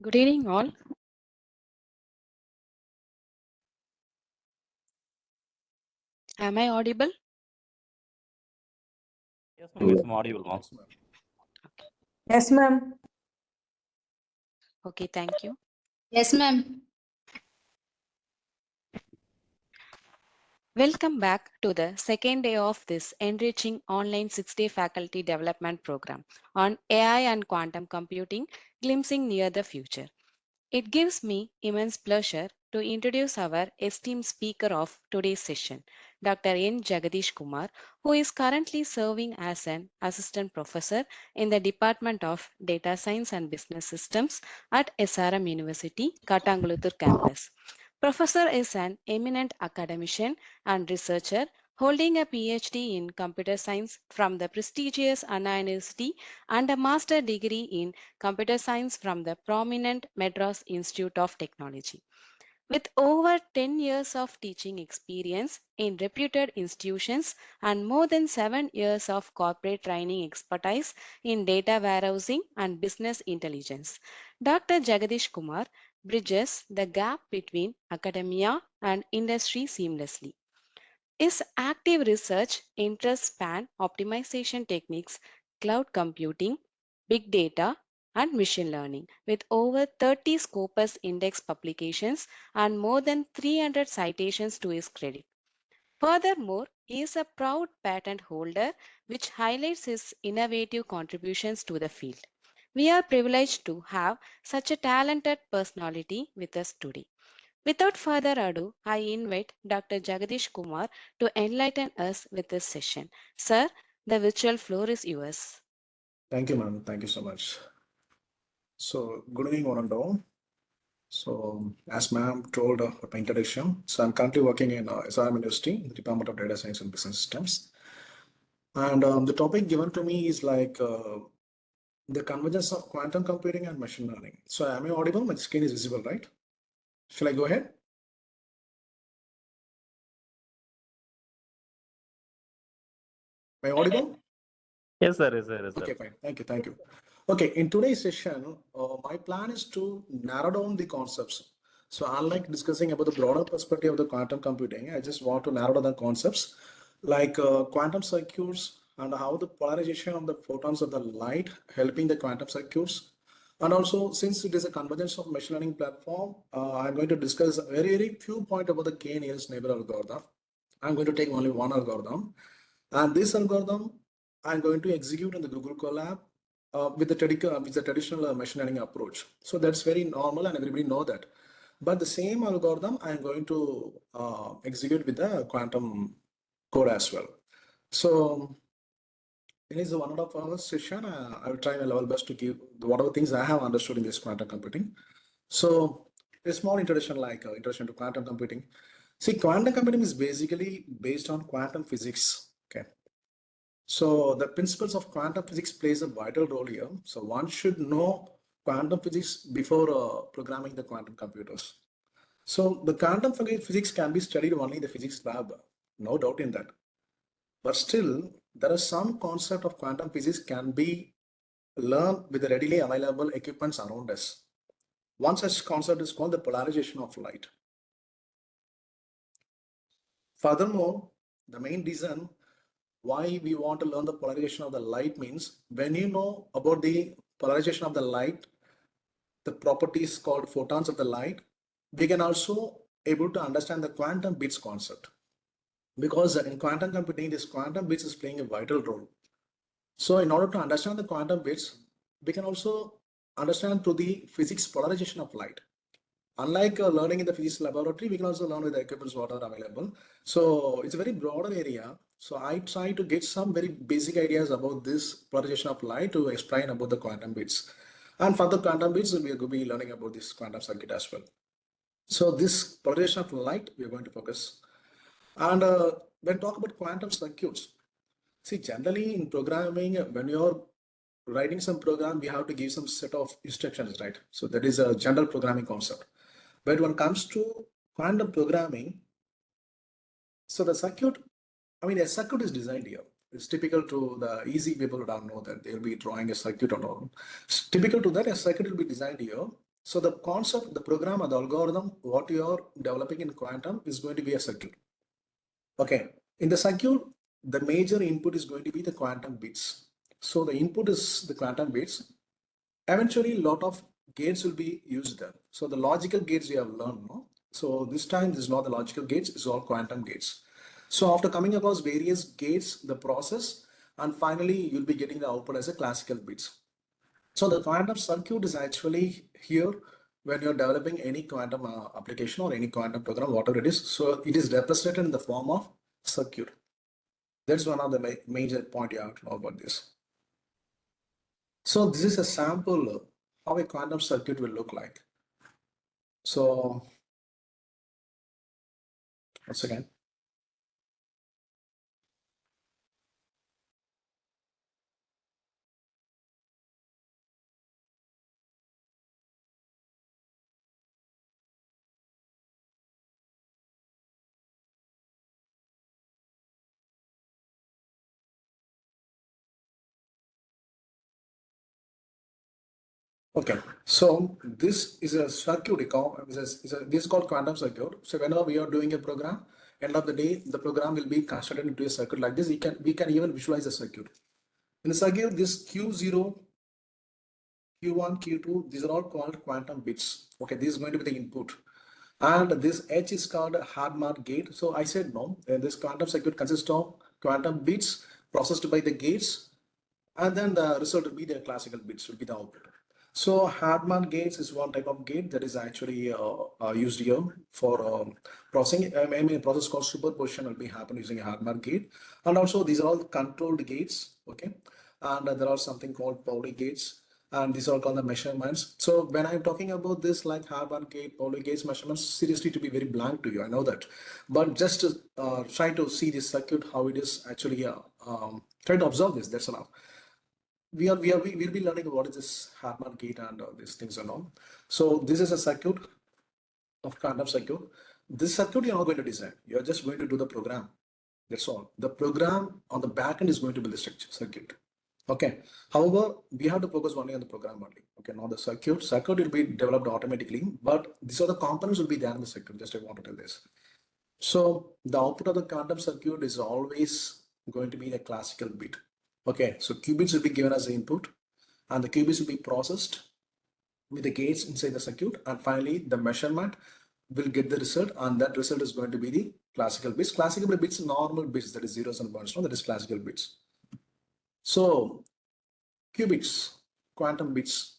Good evening, all. Am I audible? Yes, ma'am. It's audible, ma'am. Yes, ma'am. Okay, thank you. Yes, ma'am. Welcome back to the second day of this enriching online 6-day faculty development program on AI and quantum computing, glimpsing near the future. It gives me immense pleasure to introduce our esteemed speaker of today's session, Dr. N. Jagadish Kumar, who is currently serving as an assistant professor in the Department of Data Science and Business Systems at Sairam University, Katanguluthur campus. Professor is an eminent academician and researcher holding a PhD in computer science from the prestigious Anna University and a master degree in computer science from the prominent Madras Institute of Technology. With over 10 years of teaching experience in reputed institutions and more than 7 years of corporate training expertise in data warehousing and business intelligence, Dr. Jagadish Kumar bridges the gap between academia and industry seamlessly. His active research interests span optimization techniques, cloud computing, big data, and machine learning, with over 30 Scopus Index publications and more than 300 citations to his credit. Furthermore, he is a proud patent holder, which highlights his innovative contributions to the field. We are privileged to have such a talented personality with us today. Without further ado, I invite Dr. Jagadish Kumar to enlighten us with this session. Sir, the virtual floor is yours. Thank you, ma'am. Thank you so much. So, good evening, one and all. So, as ma'am told my introduction, so I'm currently working in Sairam University, in the Department of Data Science and Business Systems. And the topic given to me is like the convergence of quantum computing and machine learning. So, am I audible? My screen is visible, right? Shall I go ahead? Am I audible? Yes, sir. Yes, sir. Yes, sir. Okay, fine. Thank you. Thank you. Okay, in today's session, my plan is to narrow down the concepts. So unlike discussing about the broader perspective of the quantum computing, I just want to narrow down the concepts like quantum circuits and how the polarization of the photons of the light helping the quantum circuits. And also, since it is a convergence of machine learning platform, I'm going to discuss a very few points about the k-nearest neighbor algorithm. I'm going to take only one algorithm. And this algorithm I'm going to execute in the Google Colab with the traditional machine learning approach. So that's very normal and everybody know that. But the same algorithm I'm going to execute with the quantum code as well. So it is a 1.5 hour session. I will try my level best to give whatever things I have understood in this quantum computing. So a small introduction like introduction to quantum computing. See, quantum computing is basically based on quantum physics. Okay. So the principles of quantum physics plays a vital role here. So one should know quantum physics before programming the quantum computers. So the quantum physics can be studied only in the physics lab, no doubt in that. But still, there are some concept of quantum physics can be learned with the readily available equipments around us. One such concept is called the polarization of light. Furthermore, the main reason why we want to learn the polarization of the light means when you know about the polarization of the light, the properties called photons of the light, we can also able to understand the quantum bits concept. Because in quantum computing, this quantum bits is playing a vital role. So in order to understand the quantum bits, we can also understand through the physics polarization of light. Unlike learning in the physics laboratory, we can also learn with the equipments what are available. So it's a very broader area. So I try to get some very basic ideas about this polarization of light to explain about the quantum bits. And for the quantum bits, we are going to be learning about this quantum circuit as well. So this polarization of light, we are going to focus. And when talk about quantum circuits, see, generally in programming, when you're writing some program, we have to give some set of instructions, right? So that is a general programming concept. But when it comes to quantum programming, so the circuit, I mean, a circuit is designed here. It's typical to the easy people who don't know that they'll be drawing a circuit or all. It's typical to that, a circuit will be designed here. So the concept, the program or the algorithm, what you are developing in quantum is going to be a circuit. Okay. In the circuit, the major input is going to be the quantum bits. So the input is the quantum bits. Eventually, a lot of gates will be used there. So the logical gates we have learned, no? So this time, this is not the logical gates, it's all quantum gates. So after coming across various gates, the process, and finally, you'll be getting the output as a classical bits. So the quantum circuit is actually here when you're developing any quantum application or any quantum program, whatever it is. So it is represented in the form of circuit. That's one of the major point you have to know about this. So this is a sample how a quantum circuit will look like. So once again. Okay, so this is a circuit. This is called quantum circuit. So whenever we are doing a program, end of the day, the program will be constructed into a circuit like this. We can even visualize a circuit. In the circuit, this Q0, Q1, Q2, these are all called quantum bits. Okay, this is going to be the input. And this H is called a hard mark gate. So I said no, this quantum circuit consists of quantum bits processed by the gates, and then the result will be the classical bits, will be the output. So Hartman gates is one type of gate that is actually used here for processing. I mean, a process called superposition will be happen using a Hartman gate, and also these are all controlled gates. Okay, and there are something called Pauli gates, and these are called the measurements. So when I'm talking about this, like Hartman gate, Pauli gates measurements, seriously to be very blank to you, I know that, but just to try to see this circuit how it is actually try to observe this. That's enough. We'll be learning what is this Hartman gate and these things and all. So this is a circuit of quantum circuit. This circuit you're not going to design. You're just going to do the program. That's all. The program on the back end is going to be the circuit. Okay. However, we have to focus only on the program only. Okay, not the circuit. Circuit will be developed automatically, but these are the components will be there in the circuit. Just I want to tell this. So the output of the quantum circuit is always going to be the classical bit. Okay, so qubits will be given as the input, and the qubits will be processed with the gates inside the circuit, and finally the measurement will get the result, and that result is going to be the classical bits. Classical bits, normal bits, that is zeros and ones, no, that is classical bits. So qubits, quantum bits.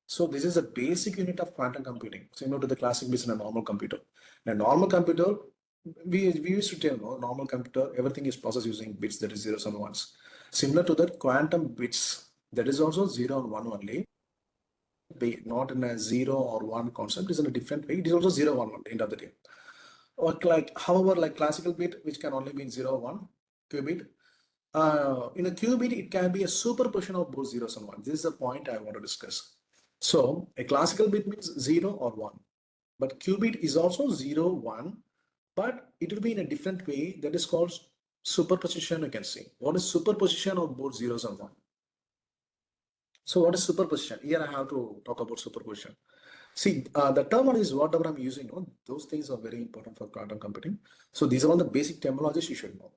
So this is a basic unit of quantum computing, similar to the classic bits in a normal computer. In a normal computer, we used to tell, no, normal computer, everything is processed using bits, that is zeros and ones. Similar to that, quantum bits, that is also 0 and 1 only, not in a 0 or 1 concept, is in a different way. It is also 0, 1 at the end of the day. Or however, like classical bit, which can only be in 0, 1, qubit. In a qubit, it can be a superposition of both zeros and 1. This is the point I want to discuss. So a classical bit means 0 or 1, but qubit is also 0, 1, but it will be in a different way. That is called superposition. You can see what is superposition of both zeros and 1. So what is superposition? Here I have to talk about superposition. See, the term is whatever I'm using, those things are very important for quantum computing. So these are all the basic terminologies you should know.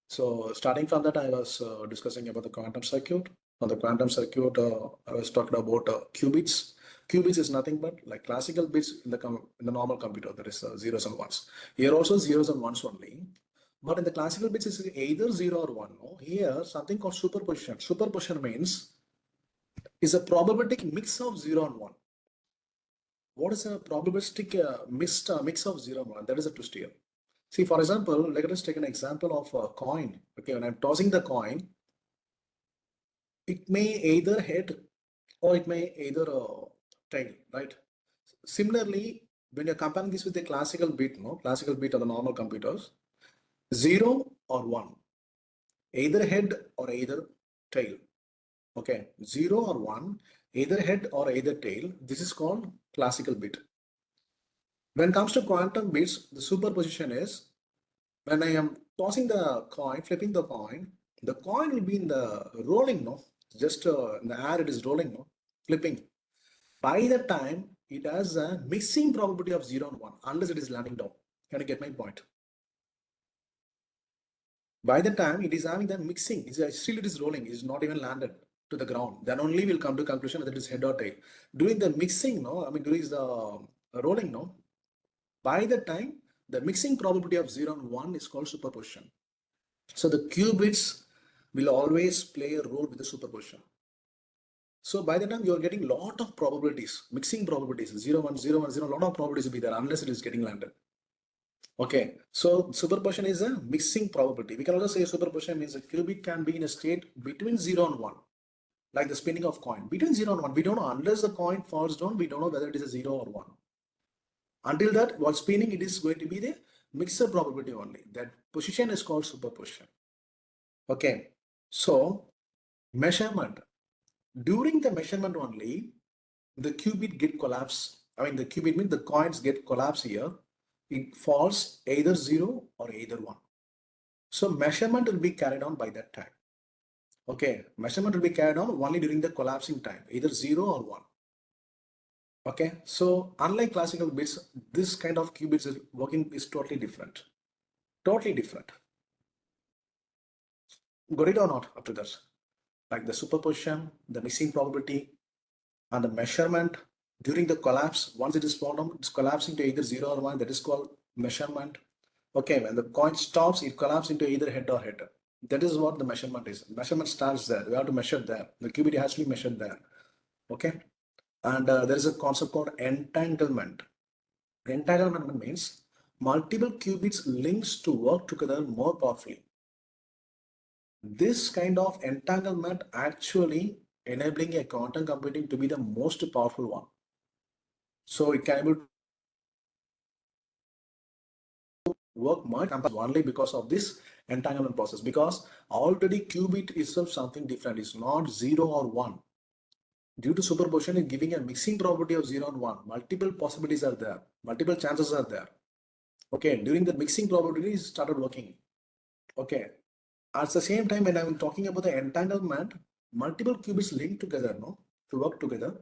So starting from that, I was discussing about the quantum circuit. On the quantum circuit, I was talking about qubits. Qubits is nothing but like classical bits in the normal computer, that is zeros and ones. Here also zeros and ones only. But in the classical bits, it's either 0 or 1. No? Here, something called superposition. Superposition means is a probabilistic mix of 0 and 1. What is a probabilistic mix of 0 and 1? That is a twist here. See, for example, let us take an example of a coin. Okay, when I'm tossing the coin, it may either head or it may either tail, right? Similarly, when you're comparing this with the classical bit, classical bit of the normal computers, 0 or 1, either head or either tail. Okay, 0 or 1, either head or either tail. This is called classical bit. When it comes to quantum bits, the superposition is when I am tossing the coin, flipping the coin will be in the rolling, just in the air it is rolling, flipping. By the time it has a mixing probability of 0 and 1 unless it is landing down. Can you get my point? By the time it is having the mixing, still it is rolling, it is not even landed to the ground. Then only we'll come to conclusion that it is head or tail. During the mixing, during the rolling, by the time the mixing probability of 0 and 1 is called superposition. So the qubits will always play a role with the superposition. So by the time you are getting lot of probabilities, mixing probabilities, 0, 1, 0, 1, 0, a lot of probabilities will be there unless it is getting landed. Okay, so superposition is a mixing probability. We can also say superposition means a qubit can be in a state between 0 and 1, like the spinning of coin. Between 0 and 1, we don't know, unless the coin falls down, we don't know whether it is a 0 or 1. Until that, while spinning, it is going to be the mixer probability only. That position is called superposition. Okay, so measurement. During the measurement only, the qubit get collapsed. The qubit means the coins get collapsed here. It falls either 0 or either 1. So measurement will be carried on by that time. Okay, measurement will be carried on only during the collapsing time, either 0 or 1. Okay, so unlike classical bits, this kind of qubits is working is totally different. Totally different. Got it or not up to this? Like the superposition, the mixing probability, and the measurement during the collapse. Once it is formed, it's collapsing to either 0 or 1. That is called measurement. Okay, when the coin stops, it collapses into either head or header. That is what the measurement is. Measurement starts there. We have to measure there. The qubit has to be measured there. Okay, and there is a concept called entanglement. Entanglement means multiple qubits links to work together more powerfully. This kind of entanglement actually enabling a quantum computing to be the most powerful one. So it can able to work much only because of this entanglement process, because already qubit itself something different. It's not 0 or 1. Due to superposition, is giving a mixing probability of 0 and 1. Multiple possibilities are there. Multiple chances are there. Okay, during the mixing probability, it started working. Okay, at the same time, when I'm talking about the entanglement, multiple qubits linked together, to work together.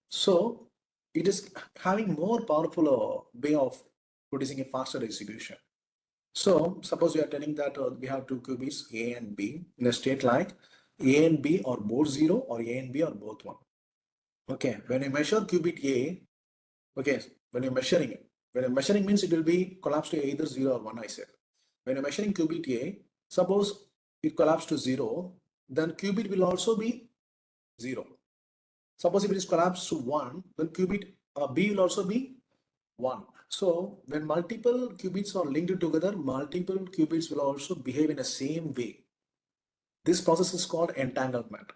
So it is having more powerful way of producing a faster execution. So suppose we are telling that we have two qubits A and B in a state like A and B are both 0 or A and B are both 1. Okay, when you measure qubit A, okay, when you're measuring it, when you're measuring means it will be collapsed to either 0 or 1, I said. When you're measuring qubit A, suppose it collapsed to 0, then qubit will also be 0. Suppose if it is collapsed to 1, then qubit B will also be 1. So when multiple qubits are linked together, multiple qubits will also behave in the same way. This process is called entanglement.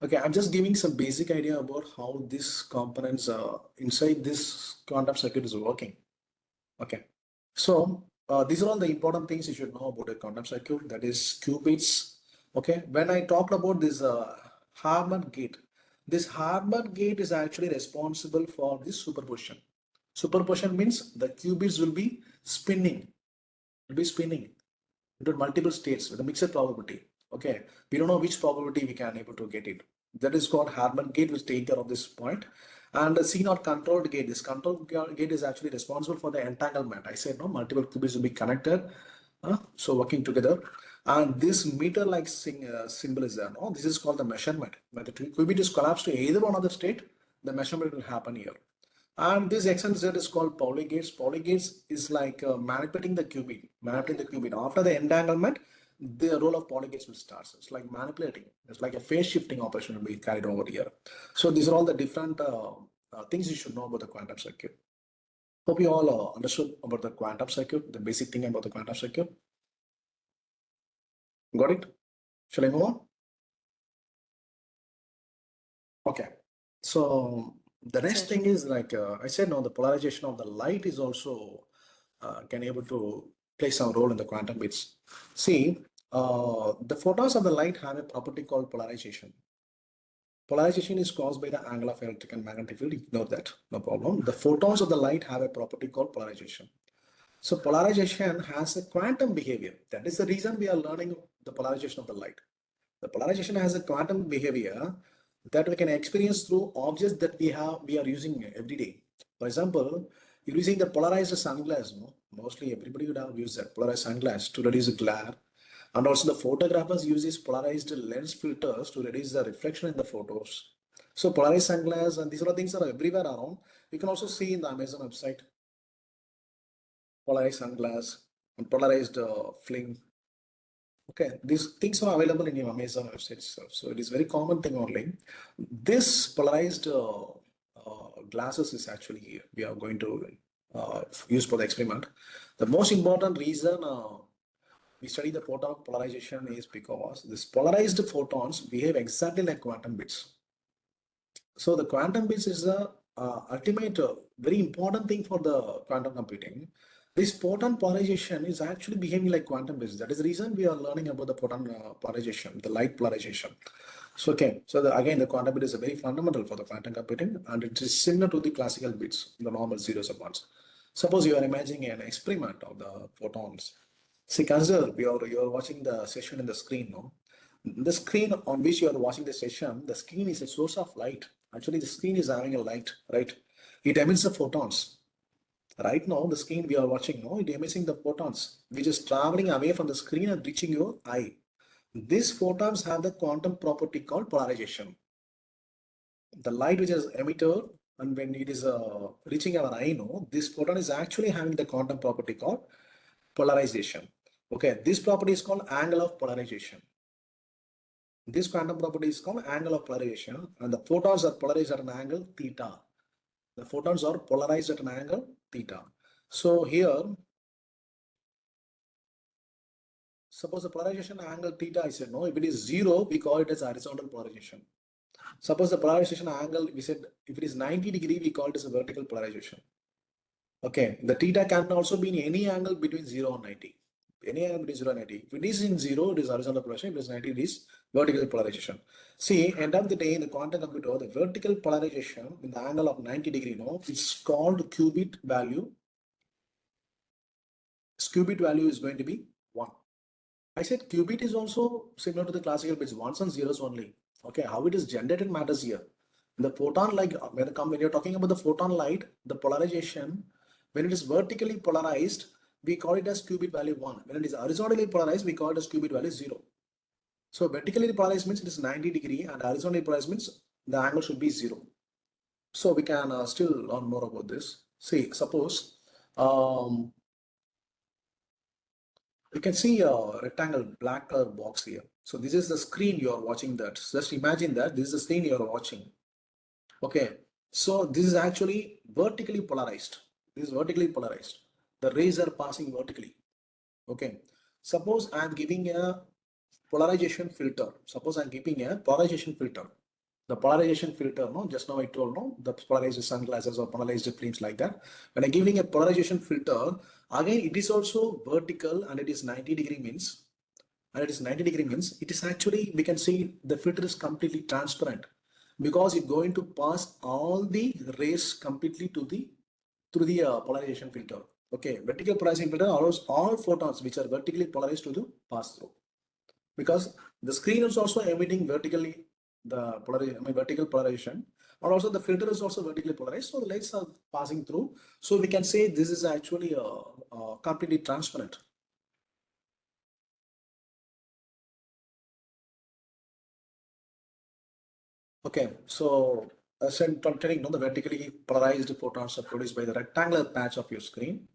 Okay, I'm just giving some basic idea about how these components inside this quantum circuit is working. Okay, so these are all the important things you should know about a quantum circuit, that is qubits. Okay, when I talked about this Harman gate, this Harman gate is actually responsible for this superposition. Superposition means the qubits will be spinning, into multiple states with a mixed probability. Okay, we don't know which probability we can able to get it. That is called Harman gate, which take care of this point. And the C0 controlled gate, this controlled gate is actually responsible for the entanglement. I said no, multiple qubits will be connected, so working together. And this meter-like symbol is there. No, this is called the measurement. When the qubit is collapsed to either one of the state, the measurement will happen here. And this X and Z is called Pauli gates. Pauli gates is like manipulating the qubit. After the entanglement, the role of Pauli gates will start. So it's like manipulating. It's like a phase shifting operation will be carried over here. So these are all the different things you should know about the quantum circuit. Hope you all understood about the quantum circuit, the basic thing about the quantum circuit. Got it? Shall I move on? Okay. So the next thing is like I said, no, the polarization of the light is also can able to play some role in the quantum bits. See, the photons of the light have a property called polarization. Polarization is caused by the angle of electric and magnetic field. Ignore that, no problem. The photons of the light have a property called polarization. So polarization has a quantum behavior. That is the reason we are learning the polarization of the light. The polarization has a quantum behavior that we can experience through objects that we are using every day. For example, you're using the polarized sunglass, no? Mostly everybody would have used that polarized sunglass to reduce the glare. And also the photographers use these polarized lens filters to reduce the reflection in the photos. So polarized sunglass and these are the things that are everywhere around. You can also see in the Amazon website, polarized sunglass and polarized film. Okay, these things are available in your Amazon website itself. So it is very common thing only. This polarized glasses is actually we are going to use for the experiment. The most important reason we study the photon polarization is because this polarized photons behave exactly like quantum bits. So the quantum bits is the ultimate very important thing for the quantum computing. This photon polarization is actually behaving like quantum bits. That is the reason we are learning about the photon polarization, the light polarization. So okay, so again, the quantum bit is a very fundamental for the quantum computing, and it is similar to the classical bits, the normal zeros and ones. Suppose you are imagining an experiment of the photons. See, consider you are watching the session in the screen, no? The screen on which you are watching the session, the screen is a source of light. Actually, the screen is having a light, right? It emits the photons. Right now, the screen we are watching, no, it emitting the photons, which is traveling away from the screen and reaching your eye. These photons have the quantum property called polarization. The light which is emitted and when it is reaching our eye, no, this photon is actually having the quantum property called polarization. Okay, this property is called angle of polarization. This quantum property is called angle of polarization, and the photons are polarized at an angle theta. The photons are polarized at an angle theta. So here, suppose the polarization angle theta is no, if it is zero, we call it as horizontal polarization. Suppose the polarization angle, we said if it is 90 degree, we call it as a vertical polarization. Okay, the theta can also be in any angle between 0 and 90. Any angle between 0 and 90. If it is in 0, it is horizontal polarization. If it is 90, it is vertical polarization. See, end of the day, in the quantum computer, the vertical polarization in the angle of 90 degree, no, it's called qubit value. Qubit value is going to be 1. I said qubit is also similar to the classical bits, ones and zeros only. Okay, how it is generated matters here. The photon, like when you're talking about the photon light, the polarization, when it is vertically polarized, we call it as qubit value 1. When it is horizontally polarized, we call it as qubit value 0. So vertically polarized means it is 90 degree, and horizontally polarized means the angle should be 0. So we can still learn more about this. See, suppose you can see a rectangle black color box here. So this is the screen you are watching that. Just imagine that this is the screen you are watching. Okay, so this is actually vertically polarized. This is vertically polarized. The rays are passing vertically. Okay, suppose I am giving a polarization filter. Suppose I'm giving a polarization filter. The polarization filter, no, just now I told, no, the polarized sunglasses or polarized frames like that. When I'm giving a polarization filter, again, it is also vertical and it is 90 degree means, and it is 90 degree means it is actually, we can see the filter is completely transparent because it's going to pass all the rays completely to the through the polarization filter. Okay, vertical polarization filter allows all photons which are vertically polarized to the pass through, because the screen is also emitting vertically the vertical polarization, and also the filter is also vertically polarized, so the lights are passing through. So we can say this is actually completely transparent. Okay, so as I'm telling, the vertically polarized photons are produced by the rectangular patch of your screen.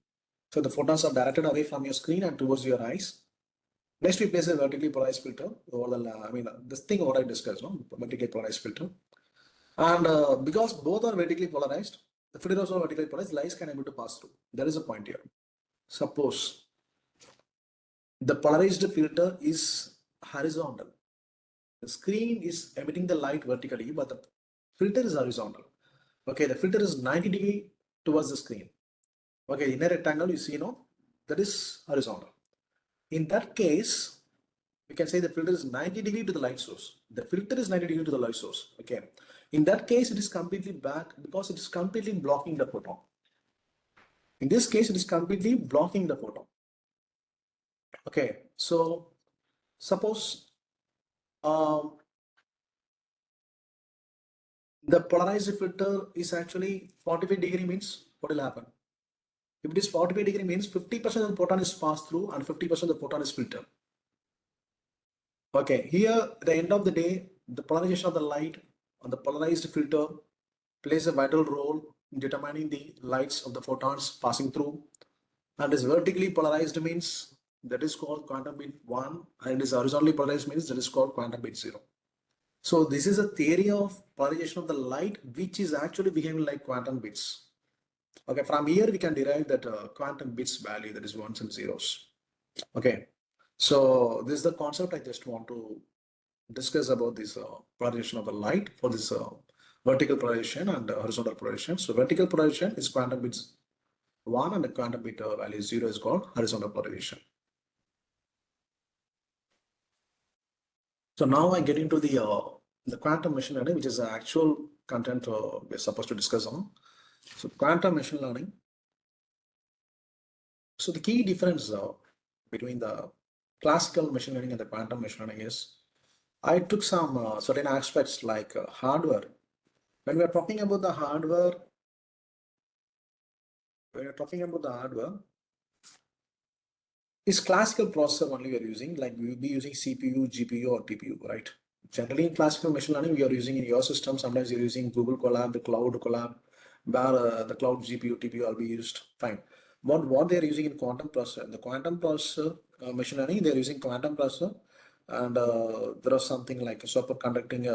So the photons are directed away from your screen and towards your eyes. Next, we place a vertically polarized filter over the, this thing what I discussed, no, vertically polarized filter. And because both are vertically polarized, the filter is also vertically polarized, lights can able to pass through. That is a point here. Suppose the polarized filter is horizontal. The screen is emitting the light vertically, but the filter is horizontal. Okay, the filter is 90 degree towards the screen. Okay, in a rectangle, you see, no, that is horizontal. In that case, we can say the filter is 90 degree to the light source. The filter is 90 degree to the light source. Okay. In that case, it is completely back because it is completely blocking the photon. In this case, it is completely blocking the photon. Okay. So suppose the polarized filter is actually 45-degree means what will happen? If it is 45-degree means 50% of the photon is passed through and 50% of the photon is filtered. Okay, here at the end of the day, the polarization of the light on the polarized filter plays a vital role in determining the lights of the photons passing through. And is vertically polarized means that is called quantum bit 1, and is horizontally polarized means that is called quantum bit 0. So this is a theory of polarization of the light which is actually behaving like quantum bits. Okay, from here we can derive that quantum bits value, that is ones and zeros. Okay, so this is the concept I just want to discuss about this polarization of the light for this vertical polarization and horizontal polarization. So vertical polarization is quantum bits 1 and the quantum bit value 0 is called horizontal polarization. So now I get into the quantum machine learning, which is the actual content we're supposed to discuss on. So quantum machine learning. So the key difference between the classical machine learning and the quantum machine learning is I took some certain aspects like hardware. When we are talking about the hardware, is classical processor only we are using, like we will be using CPU, GPU, or TPU, right? Generally in classical machine learning, we are using in your system, sometimes you're using Google Colab, the Cloud Colab, where the Cloud GPU, TPU will be used, fine. What they're using in quantum processor, the quantum processor machine learning, they're using quantum processor, and there are something like superconducting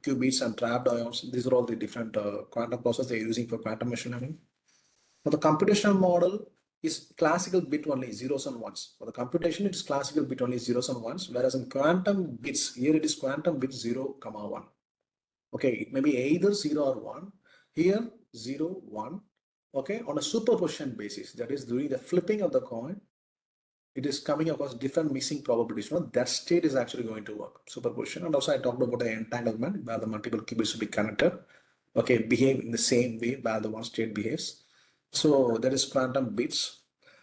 qubits and trapped ions. These are all the different quantum processors they're using for quantum machine learning. For the computational model is classical bit only zeros and ones. For the computation, it is classical bit only zeros and ones, whereas in quantum bits, here it is quantum bit 0, 1. Okay, it may be either 0 or 1. Here 0, 1. Okay, on a superposition basis, that is during the flipping of the coin, it is coming across different missing probabilities. You know, that state is actually going to work, superposition. And also I talked about the entanglement where the multiple qubits will be connected. Okay, behave in the same way where the one state behaves. So that is quantum bits.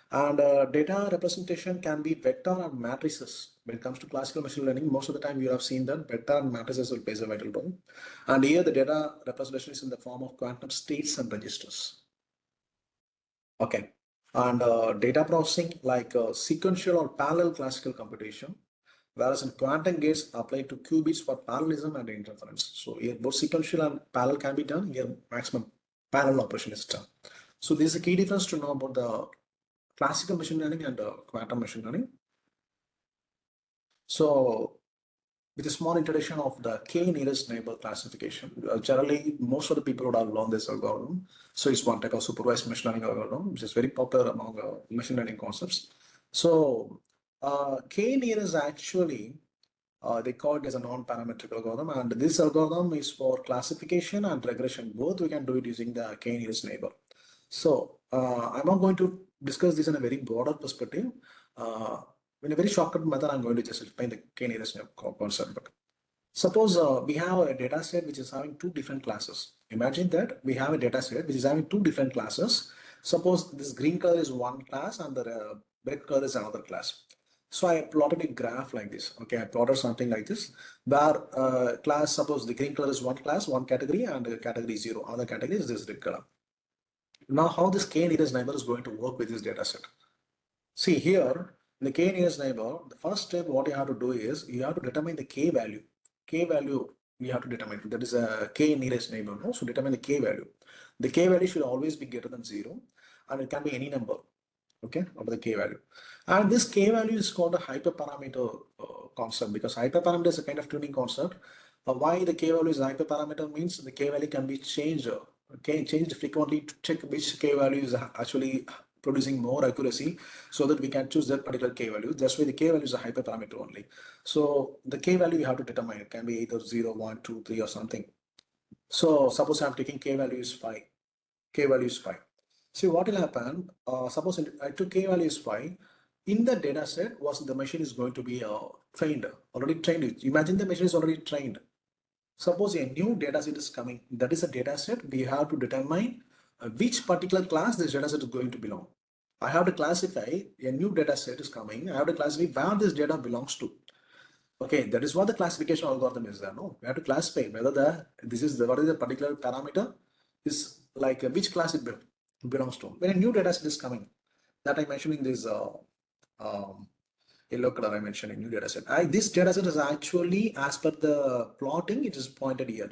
And data representation can be vector and matrices. When it comes to classical machine learning, most of the time you have seen that vector and matrices will play a vital role. And here the data representation is in the form of quantum states and registers. Okay. And data processing like sequential or parallel classical computation, whereas in quantum gates apply to qubits for parallelism and interference. So here both sequential and parallel can be done. Here maximum parallel operation is done. So this is a key difference to know about the classical machine learning and quantum machine learning. So with a small introduction of the k nearest neighbor classification, generally most of the people would have learned this algorithm. So it's one type of supervised machine learning algorithm, which is very popular among machine learning concepts. So k nearest actually they call it as a non-parametric algorithm, and this algorithm is for classification and regression. Both we can do it using the k nearest neighbor. So I'm not going to discuss this in a very broader perspective. In a very shortcut method, I'm going to just explain the k nearest neighbor concept. But suppose we have a data set which is having two different classes. Imagine that we have a data set which is having two different classes. Suppose this green color is one class and the red color is another class. So I plotted a graph like this. Okay, I plotted something like this, where class, suppose the green color is one class, one category, and category 0, other category is this red color. Now, how this k nearest neighbor is going to work with this data set? See here, in the k nearest neighbor, the first step what you have to do is you have to determine the k value. K value you have to determine, that is a k nearest neighbor. No? So determine the k value. The k value should always be greater than 0, and it can be any number. Okay, of the k value. And this k value is called a hyperparameter concept, because hyperparameter is a kind of tuning concept. Why the k value is hyperparameter means the k value can be changed, changed frequently to check which k value is actually producing more accuracy, so that we can choose that particular k value. That's why the k value is a hyperparameter only. So the k value you have to determine, it can be either 0, 1, 2, 3 or something. So suppose I'm taking k value is 5. K value is 5. See what will happen, suppose I took k value is 5, in the data set was the machine is going to be trained, already trained. Imagine the machine is already trained. Suppose a new data set is coming, that is a data set, we have to determine which particular class this data set is going to belong. I have to classify a new data set is coming, I have to classify where this data belongs to. Okay, that is what the classification algorithm is there. No, we have to classify whether what is the particular parameter is like which class it belongs to. When a new data set is coming, that I mentioned in this yellow color I mentioned in new data set. This data set is actually as per the plotting, it is pointed here.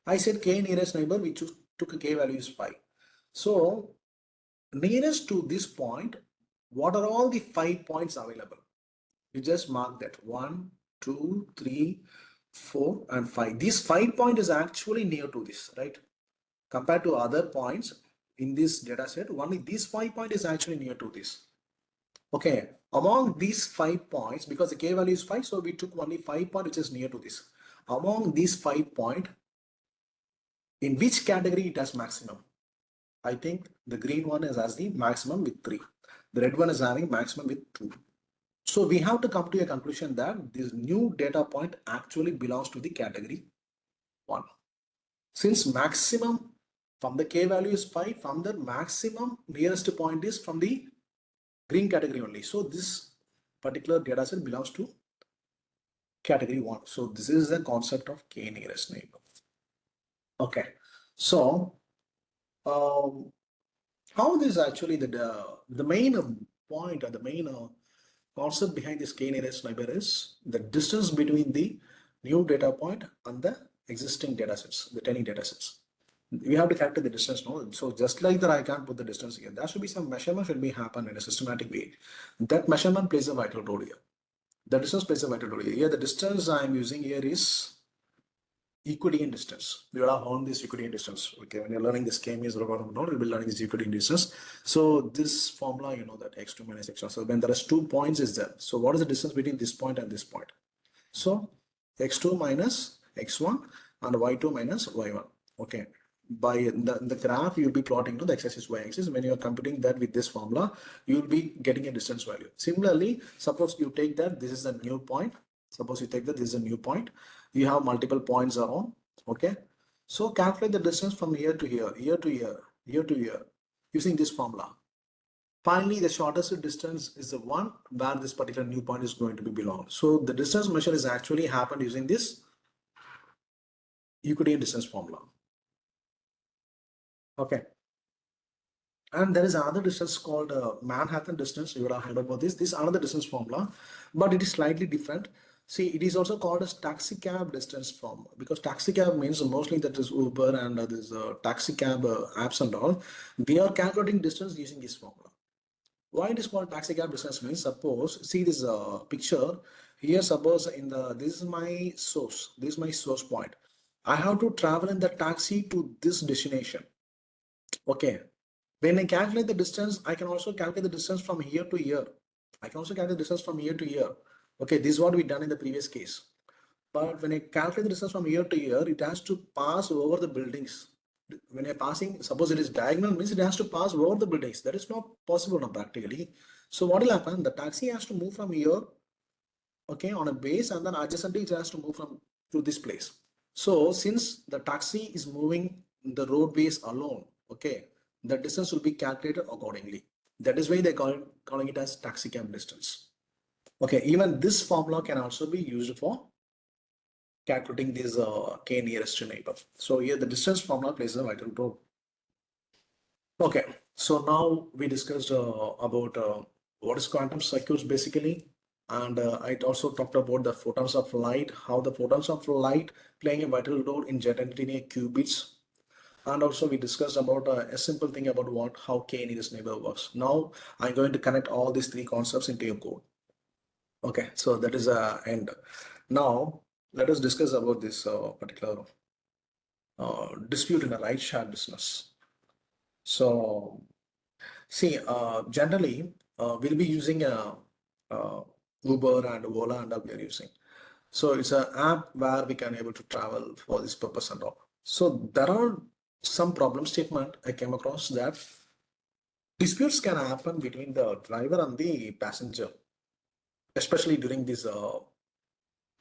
I said k nearest neighbor, we took a k value is 5. So nearest to this point, what are all the 5 points available? You just mark that 1, 2, 3, 4, and 5. This 5 point is actually near to this, right? Compared to other points in this data set, only this 5 point is actually near to this. Okay, among these 5 points, because the k value is 5, so we took only 5 point which is near to this. Among these 5 point, in which category it has maximum? I think the green one has the maximum with 3. The red one is having maximum with 2. So we have to come to a conclusion that this new data point actually belongs to the category 1. Since maximum from the k value is 5, from the maximum nearest point is from the green category only. So this particular data set belongs to category 1. So this is the concept of k nearest neighbor. Okay, so how this actually the main point or the main concept behind this k nearest neighbor is the distance between the new data point and the existing data sets, the training data sets. We have to calculate the distance, no? So just like that, I can't put the distance here. There should be some measurement should be happen in a systematic way. That measurement plays a vital role here. The distance plays a vital role here. Here, the distance I'm using here is Euclidean distance. We will have on this Euclidean distance. Okay, when you're learning this K-means algorithm, you'll be learning this Euclidean distance. So this formula, you know that x2 minus x1. So when there is 2 points is there. So what is the distance between this point and this point? So x2 minus x1 and y2 minus y1. Okay. By the graph, you'll be plotting the x-axis, y-axis. When you are computing that with this formula, you'll be getting a distance value. Similarly, suppose you take that this is a new point. Suppose you take that this is a new point. You have multiple points around. Okay. So calculate the distance from here to here, here to here, here to here, using this formula. Finally, the shortest distance is the one where this particular new point is going to be belong. So the distance measure is actually happened using this Euclidean distance formula. Okay. And there is another distance called Manhattan distance. You would have heard about this. This is another distance formula, but it is slightly different. See, it is also called as taxi cab distance formula, because taxi cab means mostly that is Uber and this taxi cab apps and all. They are calculating distance using this formula. Why it is called taxi cab distance means, suppose, see this picture here, suppose this is my source point. I have to travel in the taxi to this destination. Okay. When I calculate the distance, I can also calculate the distance from here to here. I can also calculate the distance from here to here. Okay, this is what we done in the previous case. But when I calculate the distance from here to here, it has to pass over the buildings. When you're passing, suppose it is diagonal, means it has to pass over the buildings. That is not possible now practically. So what will happen? The taxi has to move from here, okay, on a base, and then adjacently it has to move from to this place. So since the taxi is moving the roadways alone, okay, the distance will be calculated accordingly. That is why they calling it as taxi cab distance. Okay, even this formula can also be used for calculating this k nearest to neighbor. So here the distance formula plays a vital role. Okay, so now we discussed about what is quantum circuits basically, and I also talked about the photons of light, how the photons of light playing a vital role in generating qubits. And also we discussed about a simple thing about how k nearest neighbor works. Now I'm going to connect all these 3 concepts into your code. Okay, so that is a end. Now let us discuss about this particular dispute in a ride share business. So see, generally we'll be using Uber and Ola and we are using. So it's an app where we can able to travel for this purpose and all. So there are some problem statement I came across that disputes can happen between the driver and the passenger, especially during this cab,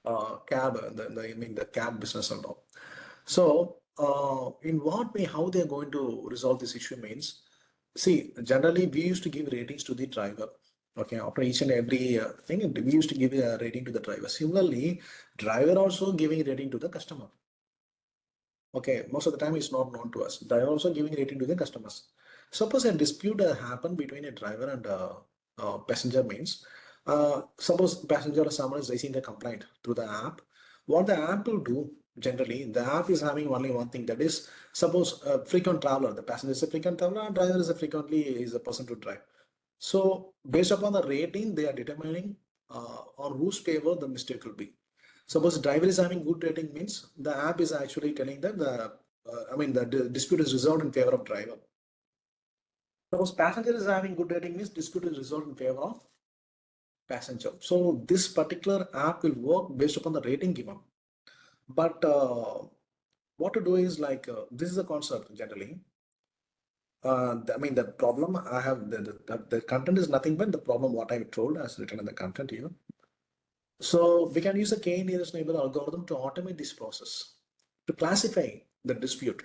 the cab business and all. So in what way, how they're going to resolve this issue means, see, generally we used to give ratings to the driver. Okay, after each and every thing, we used to give a rating to the driver. Similarly, driver also giving rating to the customer. Okay, most of the time it's not known to us. Driver also giving rating to the customers. Suppose a dispute happened between a driver and passenger means, suppose passenger or someone is raising the complaint through the app. What the app will do generally, the app is having only one thing, that is, suppose a frequent traveler, the passenger is a frequent traveler and driver is a frequently is a person to drive. So based upon the rating, they are determining on whose favor the mistake will be. Suppose driver is having good rating means the app is actually telling that the dispute is resolved in favor of driver. Suppose passenger is having good rating means dispute is resolved in favor of passenger. So this particular app will work based upon the rating given. But what to do is this is the concept generally. The problem I have, the content is nothing but the problem what I told as written in the content here. So we can use a k nearest neighbor algorithm to automate this process, to classify the dispute.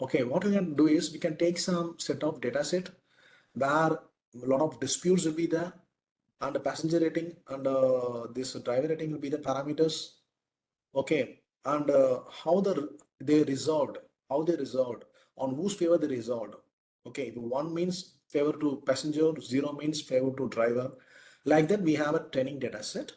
Okay, what we can do is we can take some set of data set where a lot of disputes will be there, and the passenger rating and this driver rating will be the parameters. Okay, and how they resolved, on whose favor they resolved. Okay, if 1 means favor to passenger, 0 means favor to driver. Like that, we have a training data set,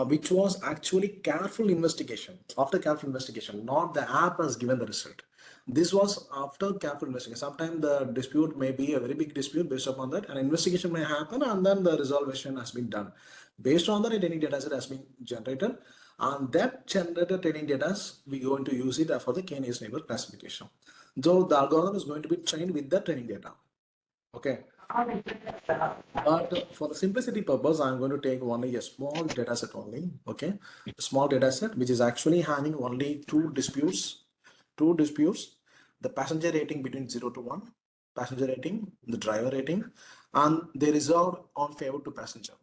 which was actually careful investigation. After careful investigation, not the app has given the result. This was after careful investigation. Sometimes the dispute may be a very big dispute. Based upon that, an investigation may happen, and then the resolution has been done. Based on that, a training data set has been generated, and that generated training data, we are going to use it for the k-nearest neighbor classification. So the algorithm is going to be trained with the training data. Okay. But for the simplicity purpose, I'm going to take only a small data set only. Okay, a small data set which is actually having only two disputes. The passenger rating between 0 to 1, passenger rating, the driver rating, and they resolved on favor to passenger.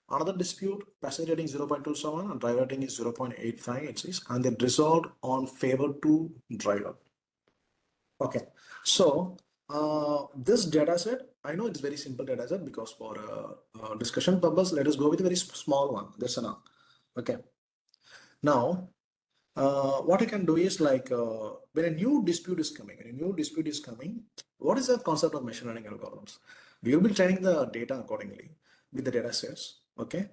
Another dispute, passenger rating 0.27 and driver rating is 0.85, it says, and they resolved on favor to driver. Okay, so this data set, I know it's very simple data set because for discussion purpose, let us go with a very small one. That's enough. Okay. Now, what I can do is when a new dispute is coming, what is the concept of machine learning algorithms? We will be training the data accordingly with the data sets. Okay.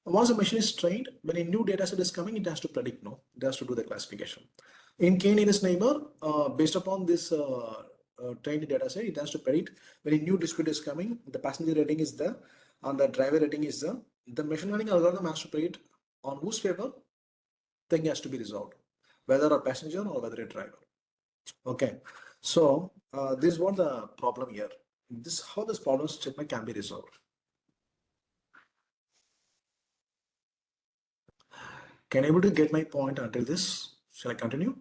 Once the machine is trained, when a new data set is coming, it has to predict, no? It has to do the classification. In k-nearest neighbor, based upon this trained data set, it has to predict when a new dispute is coming, the passenger rating is there, and the driver rating is there. The machine learning algorithm has to predict on whose favor thing has to be resolved, whether a passenger or whether a driver. Okay, so this is what the problem here. This how this problem statement can be resolved. Can you able to get my point until this? Shall I continue?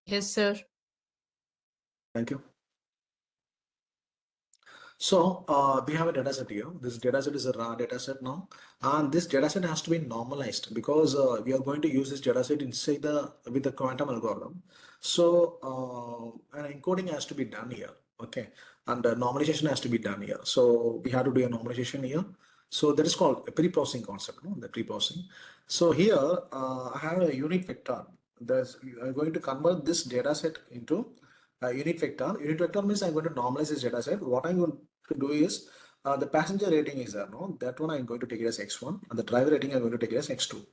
Yes, sir. Thank you. So we have a data set here. This data set is a raw data set now, and this data set has to be normalized because we are going to use this data set inside with the quantum algorithm. So an encoding has to be done here. Okay, and normalization has to be done here. So we have to do a normalization here. So that is called a pre-processing concept, no? The pre-processing. So here I have a unit vector. I'm going to convert this data set into unit vector. Unit vector means I'm going to normalize this data set. What I'm going to do is the passenger rating is there, no? That one I'm going to take it as x1, and the driver rating I'm going to take it as x2.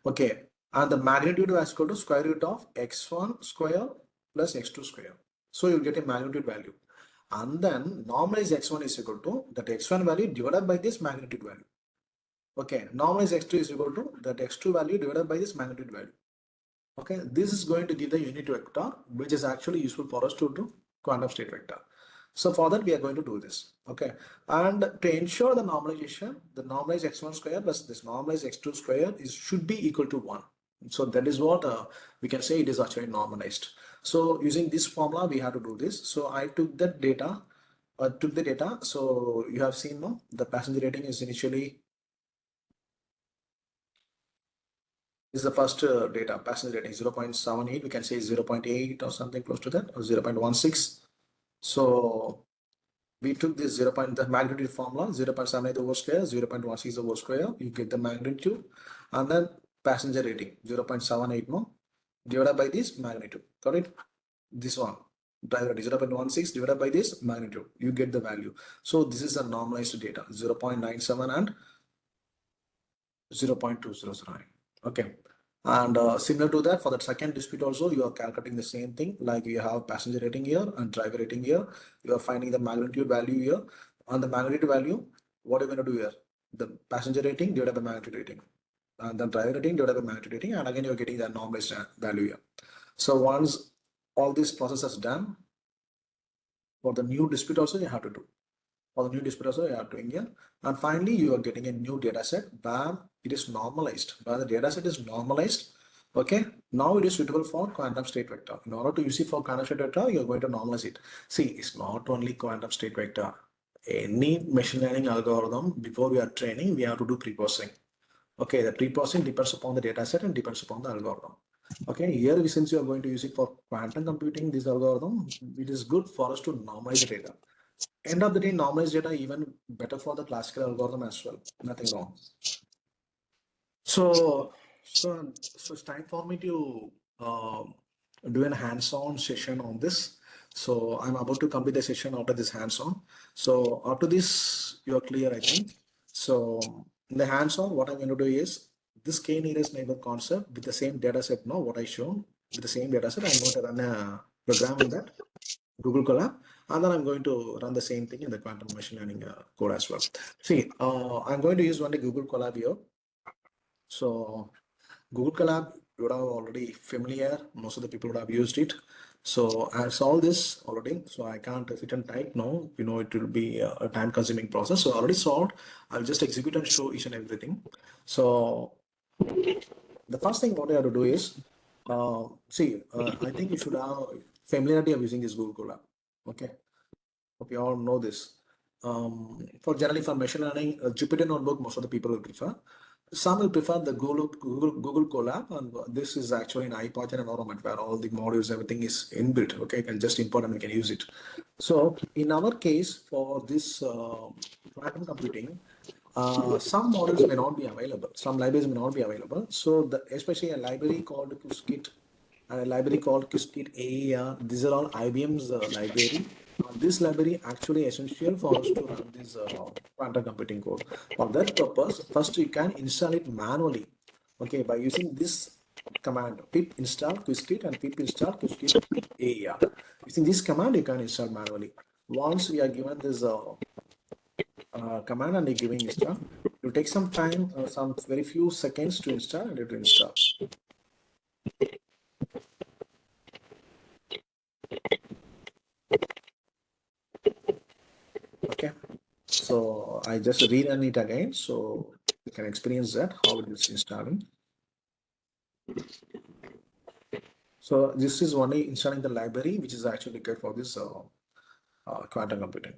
Okay, and the magnitude is equal to square root of x1 square plus x2 square. So you'll get a magnitude value, and then normalize x1 is equal to that x1 value divided by this magnitude value. Okay, normalize x2 is equal to that x2 value divided by this magnitude value. Okay, this is going to give the unit vector, which is actually useful for us to do quantum state vector. So for that, we are going to do this. Okay, and to ensure the normalization, the normalized x1 square plus this normalized x2 square should be equal to 1. So that is what we can say it is actually normalized. So using this formula, we have to do this. So I took that data, So you have seen, no, the passenger rating is initially is the first data, passenger rating 0.78, we can say 0.8 or something close to that, or 0.16. So we took this 0. The magnitude formula 0.78 over square, 0.16 over square. You get the magnitude, and then passenger rating 0.78 more divided by this magnitude. Got it? This one. Driver 0.16 divided by this magnitude. You get the value. So this is a normalized data 0.97 and 0.2009. Okay. And similar to that, for the second dispute also, you are calculating the same thing. Like you have passenger rating here and driver rating here. You are finding the magnitude value here. On the magnitude value, what are you going to do here? The passenger rating divided by magnitude rating. And then driver rating divided by magnitude rating. And again, you're getting the normalized value here. So once all this process is done, for the new dispute also, you have to do. For the new dispute also, you are doing here. And finally, you are getting a new data set where it is normalized. Where the data set is normalized, okay, now it is suitable for quantum state vector. In order to use it for quantum state vector, you're going to normalize it. See, it's not only quantum state vector. Any machine learning algorithm, before we are training, we have to do pre-processing. Okay, the pre-processing depends upon the data set and depends upon the algorithm. Okay, here since you are going to use it for quantum computing, this algorithm, it is good for us to normalize the data. End of the day, normalized data even better for the classical algorithm as well. Nothing wrong. So it's time for me to do a hands-on session on this. So I'm about to complete the session after this hands-on. So after this, you're clear, I think. So in the hands-on, what I'm going to do is this k-nearest neighbor concept with the same data set, now what I shown with the same data set, I'm going to run a program in that Google Colab, and then I'm going to run the same thing in the quantum machine learning code as well. See, I'm going to use only Google Colab here. So Google Colab, you would have already familiar. Most of the people would have used it. So I have solved this already. So I can't sit and type now. You know, it will be a time-consuming process. So already solved. I'll just execute and show each and everything. So the first thing what you have to do is, I think you should have familiarity of using this Google Colab. Okay, hope you all know this. For generally for machine learning, Jupyter Notebook, most of the people will prefer. Some will prefer the Google Colab, and this is actually an Python environment where all the modules, everything is inbuilt. Okay, you can just import and we can use it. So in our case, for this quantum computing, some models may not be available. Some libraries may not be available. So especially a library called Qiskit and a library called Qiskit AER. These are all IBM's library. This library actually essential for us to run this quantum computing code. For that purpose, first you can install it manually. Okay, by using this command pip install Qiskit and pip install Qiskit AER. Using this command, you can install manually. Once we are given this command and you're giving install, it will take some time, some very few seconds to install, and it will install. Okay, so I just rerun it again so you can experience that how it is installing. So this is only installing the library which is actually good for this quantum computing.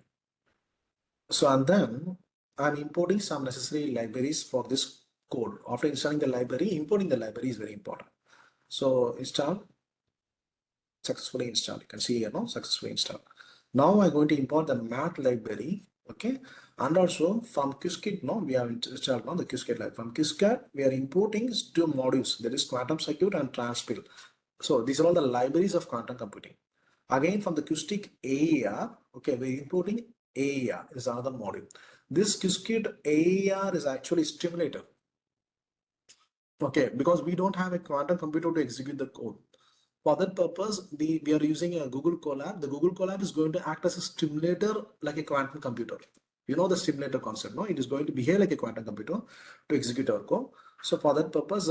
So and then I'm importing some necessary libraries for this code. After installing the library, importing the library is very important. So install, successfully installed. You can see here now, successfully installed. Now I'm going to import the math library. Okay, and also from Qiskit, now we have installed now the Qiskit library. From Qiskit, we are importing two modules, that is quantum circuit and transpil. So these are all the libraries of quantum computing. Again, from the Qiskit AER, okay, we're importing AER is another module. This Qiskit AER is actually stimulator. Okay, because we don't have a quantum computer to execute the code. For that purpose, we are using a Google Colab. The Google Colab is going to act as a stimulator like a quantum computer. You know the stimulator concept, no? It is going to behave like a quantum computer to execute our code. So for that purpose,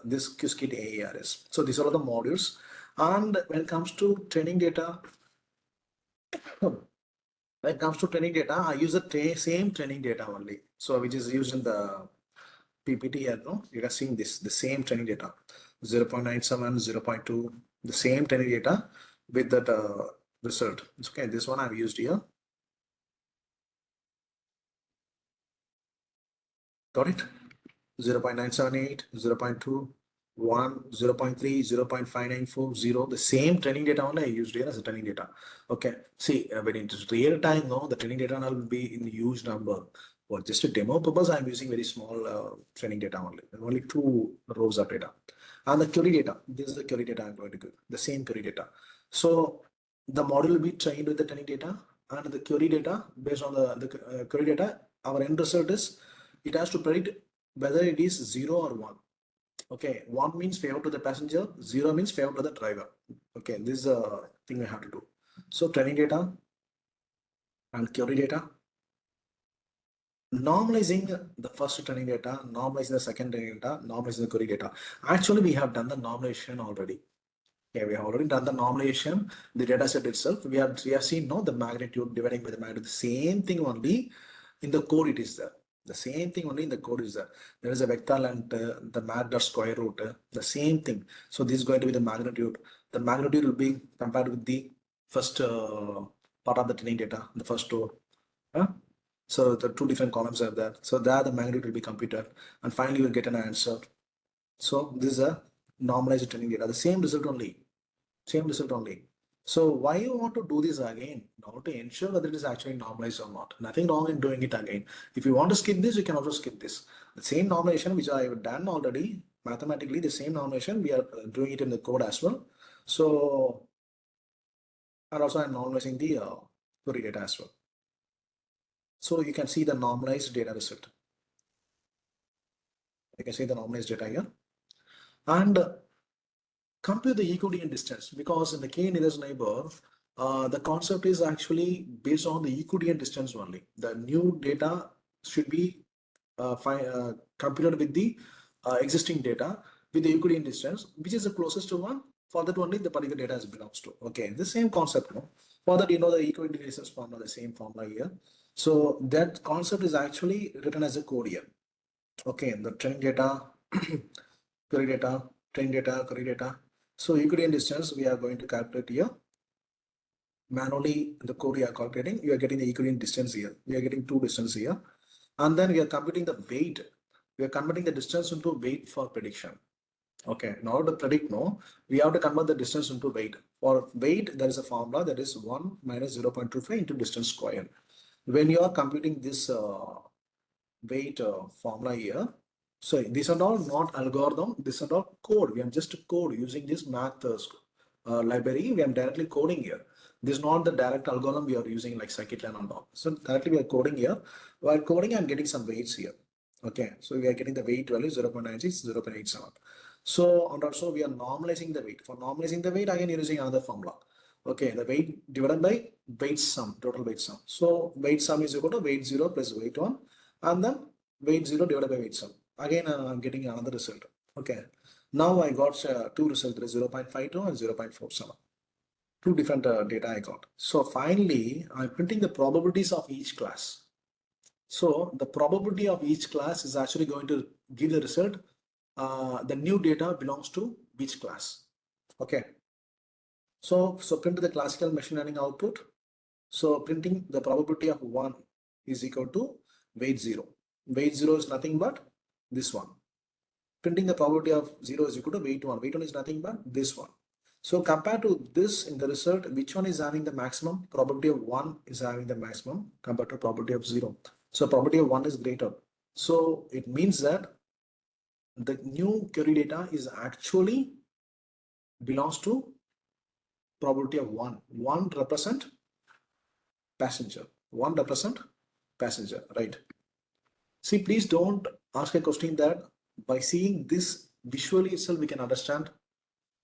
this Qiskit AER is. So these are the modules. And when it comes to training data, I use the same training data only. So which is used in the PPT here, no? You are seeing this, the same training data, 0.97, 0.2, the same training data with that result. Okay, this one I've used here. Got it? 0.978, 0.2, 1, 0.3, 0.594, 0. The same training data only I used here as a training data. Okay. See, when it's real time, no, the training data will be in huge number. For just a demo purpose, I'm using very small training data only 2 rows of data. And the query data, this is the query data I'm going to give, the same query data. So the model will be trained with the training data and the query data. Based on the query data, our end result is it has to predict whether it is 0 or 1. Okay, 1 means favor to the passenger, 0 means favor to the driver. Okay, this is a thing we have to do. So training data and query data, normalizing the first training data, normalizing the second training data, normalizing the query data. Actually, we have done the normalization already. Okay, we have already done the normalization, the data set itself. We have seen no the magnitude dividing by the magnitude, the same thing only in the code it is there. The same thing only in the code is there. There is a vector length, the mag dot square root, the same thing. So this is going to be the magnitude. The magnitude will be compared with the first part of the training data, the first row. So the 2 different columns are there. So there the magnitude will be computed, and finally you will get an answer. So this is a normalized training data, the same result only. So why you want to do this again? Now to ensure whether it is actually normalized or not. Nothing wrong in doing it again. If you want to skip this, you can also skip this. The same normalization which I have done already, mathematically, the same normalization, we are doing it in the code as well. So, and also I'm normalizing the query data as well. So you can see the normalized data result. You can see the normalized data here. And compute the equidistant distance, because in the k nearest neighbor, the concept is actually based on the equidistant distance only. The new data should be computed with the existing data with the equidistant distance, which is the closest to one. For that only the particular data belongs to. Okay, the same concept. No? For that, you know the equidistant distance formula, the same formula here. So that concept is actually written as a code here. Okay, the training data, query data, training data, query data. So equidistant distance we are going to calculate here. Manually the code you are calculating, you are getting the equidistant distance here. We are getting 2 distance here. And then we are computing the weight. We are converting the distance into weight for prediction. Okay, in order to predict, no, we have to convert the distance into weight. For weight, there is a formula that is 1 minus 0.25 into distance square. When you are computing this weight formula here, so these are all not algorithm, these are all code. We are just code using this math library. We are directly coding here. This is not the direct algorithm we are using like scikit-learn and all. So directly we are coding here. While coding, I'm getting some weights here. Okay, so we are getting the weight value 0.96, 0.87. So and also we are normalizing the weight. For normalizing the weight, again using another formula. Okay, the weight divided by weight sum, total weight sum. So weight sum is equal to weight 0 plus weight 1, and then weight 0 divided by weight sum. Again, I'm getting another result. Okay, now I got 2 results, 0.52 and 0.47. 2 different data I got. So finally, I'm printing the probabilities of each class. So the probability of each class is actually going to give the result. The new data belongs to which class. Okay. So print the classical machine learning output. So printing the probability of 1 is equal to weight 0. Weight 0 is nothing but this one. Printing the probability of 0 is equal to weight 1. Weight 1 is nothing but this one. So compared to this in the result, which one is having the maximum? Probability of 1 is having the maximum compared to probability of 0. So probability of 1 is greater. So it means that the new query data is actually belongs to probability of 1. 1 represent passenger. 1 represent passenger, right? See, please don't ask a question that by seeing this visually itself, we can understand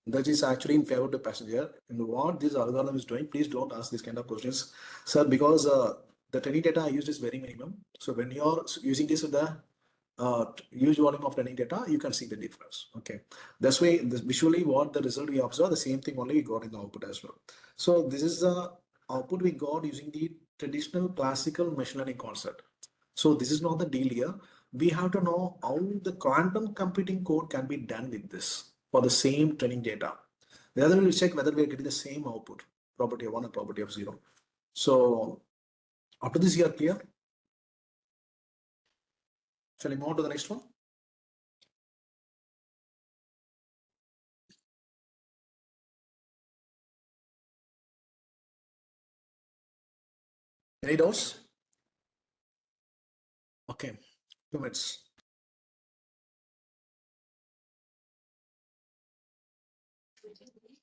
that is actually in favor to passenger. And what this algorithm is doing, please don't ask this kind of questions, sir, because the training data I used is very minimum. So when you're using this with the huge volume of training data, you can see the difference. Okay, that's why this visually what the result we observe, the same thing only we got in the output as well. So this is the output we got using the traditional classical machine learning concept. So this is not the deal here. We have to know how the quantum computing code can be done with this for the same training data. The other will check whether we are getting the same output, probability of 1 and probability of 0. So after this, you are clear. Shall we move on to the next one? Any doubts? Okay, 2 minutes.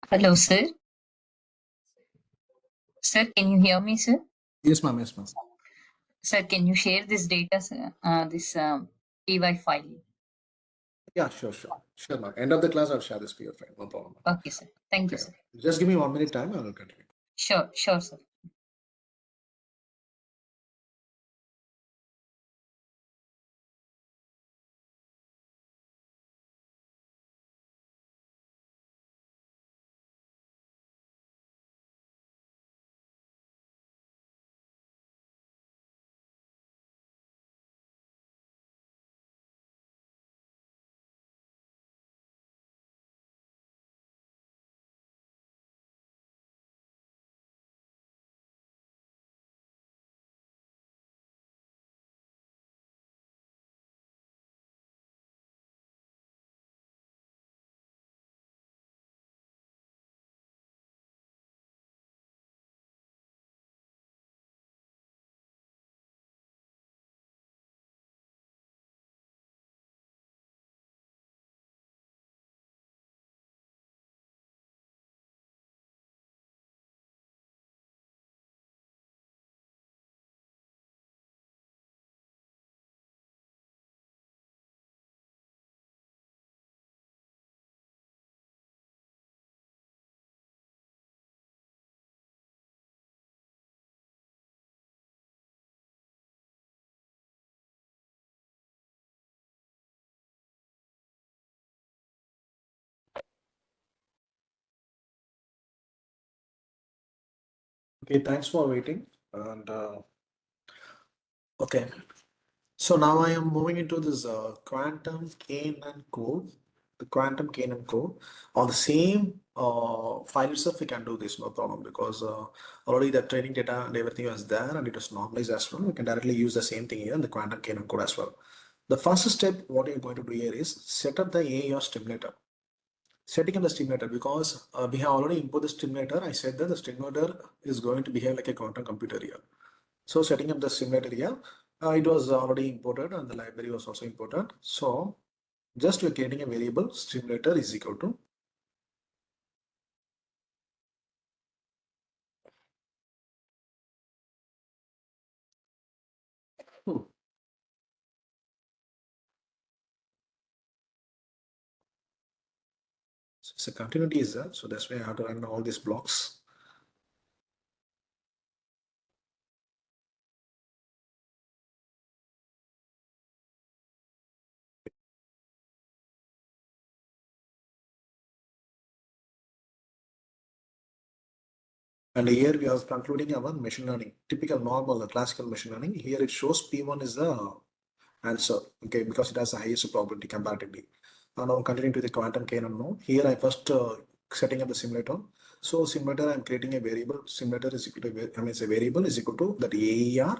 Hello, sir. Sir, can you hear me, sir? Yes, ma'am. Yes, ma'am. Sir, can you share this data, sir? This PY file? Yeah, sure, sure. Sure, ma'am. End of the class, I'll share this for your friend. No problem. Okay, sir. Thank you, Okay. sir. Just give me 1 minute time, I will continue. Sure, sir. Okay, thanks for waiting. And okay, so now I am moving into this quantum K&N code, the quantum K&N code. On the same file itself, we can do this, no problem, because already the training data and everything was there and it was normalized as well. We can directly use the same thing here in the quantum K&N code as well. The first step, what you're going to do here is set up the AER stimulator. Setting up the stimulator, because we have already imported the stimulator. I said that the stimulator is going to behave like a quantum computer here. So setting up the stimulator here, it was already imported and the library was also imported. So just we're creating a variable stimulator is equal to so continuity is there. So that's why I have to run all these blocks. And here we are concluding our machine learning, typical normal classical machine learning. Here it shows P1 is the answer, okay, because it has the highest probability comparatively. And now continuing to the quantum K&N node. Here I first setting up the simulator. So simulator, I'm creating a variable. Simulator is equal to, I mean, it's a variable is equal to that AER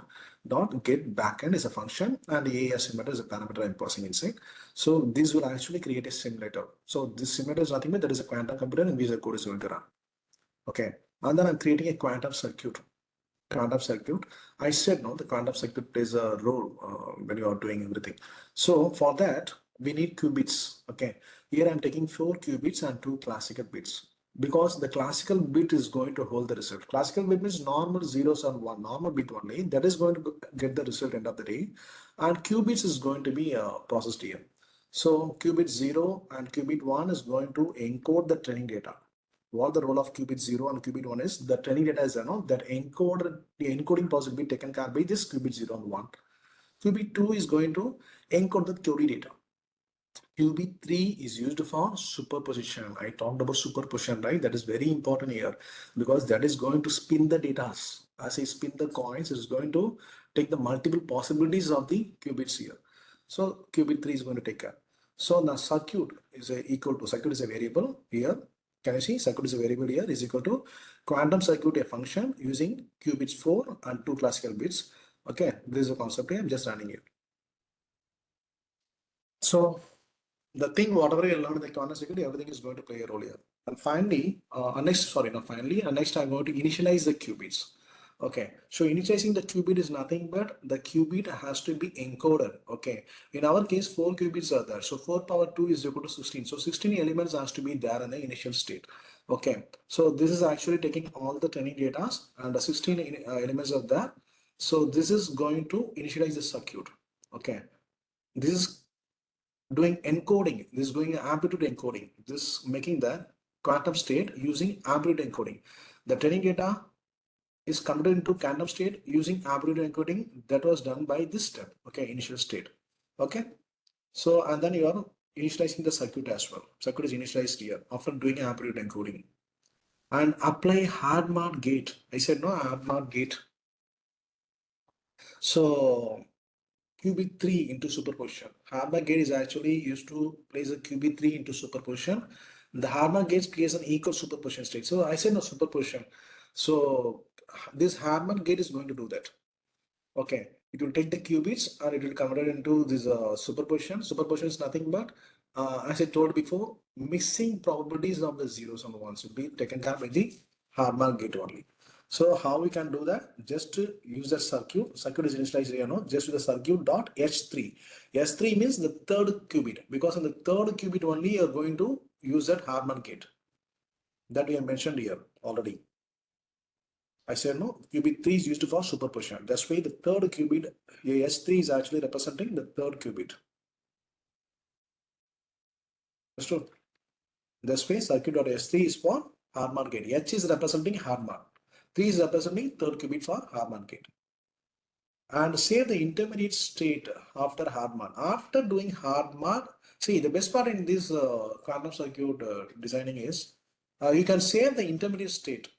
dot get backend is a function and the AER simulator is a parameter I'm passing inside. So this will actually create a simulator. So this simulator is nothing but that is a quantum computer and visa code is going to run. Okay, and then I'm creating a quantum circuit. I said no, the quantum circuit plays a role when you are doing everything. So for that, we need qubits. Okay, here I'm taking 4 qubits and 2 classical bits because the classical bit is going to hold the result. Classical bit means normal zeros and one, normal bit only. That is going to get the result end of the day, and qubits is going to be processed here. So qubit 0 and qubit 1 is going to encode the training data. What the role of qubit 0 and qubit 1 is, the training data is that the encoding process will be taken care by this qubit 0 and 1. Qubit 2 is going to encode the theory data. Qubit 3 is used for superposition. I talked about superposition, right? That is very important here because that is going to spin the data. As I spin the coins, it is going to take the multiple possibilities of the qubits here. So qubit 3 is going to take care. So the circuit is equal to, circuit is a variable here. Can you see circuit is a variable here is equal to quantum circuit a function using qubits 4 and 2 classical bits. Okay, this is a concept here. I'm just running it. So the thing, whatever you learn in the quantum circuit, everything is going to play a role here. And finally, next I'm going to initialize the qubits. Okay, so initializing the qubit is nothing but the qubit has to be encoded. Okay, in our case, 4 qubits are there. So 4 power 2 is equal to 16. So 16 elements has to be there in the initial state. Okay, so this is actually taking all the training data and the 16 elements are there. So this is going to initialize the circuit. Okay, this is doing encoding. This is doing amplitude encoding. This making the quantum state using amplitude encoding. The training data is converted into quantum state using amplitude encoding. That was done by this step. Okay, initial state. Okay, so and then you are initializing the circuit as well. Circuit is initialized here after doing amplitude encoding. And apply hard-mod gate. I said no hard-mod gate. So qubit 3 into superposition. Hard-mod gate is actually used to place a qubit 3 into superposition. The hard-mod gate creates an equal superposition state. So I said no superposition. So this hard-mod gate is going to do that. Okay, it will take the qubits and it will convert it into this superposition. Superposition is nothing but, as I told before, missing probabilities of the zeros and ones will be taken care by the Harman gate only. So how we can do that? Just to use the circuit. Circuit is initialized here, no? Just with the circuit dot H3. H3 means the third qubit, because on the third qubit only you are going to use that Harman gate that we have mentioned here already. I said no, qubit 3 is used for superposition. That's why the third qubit, S3 is actually representing the third qubit. Understood? That's why circuit.S3 is for Harman gate. H is representing Harman. 3 is representing third qubit for Harman gate. And save the intermediate state after Harman. After doing Harman, see the best part in this quantum circuit designing is you can save the intermediate state.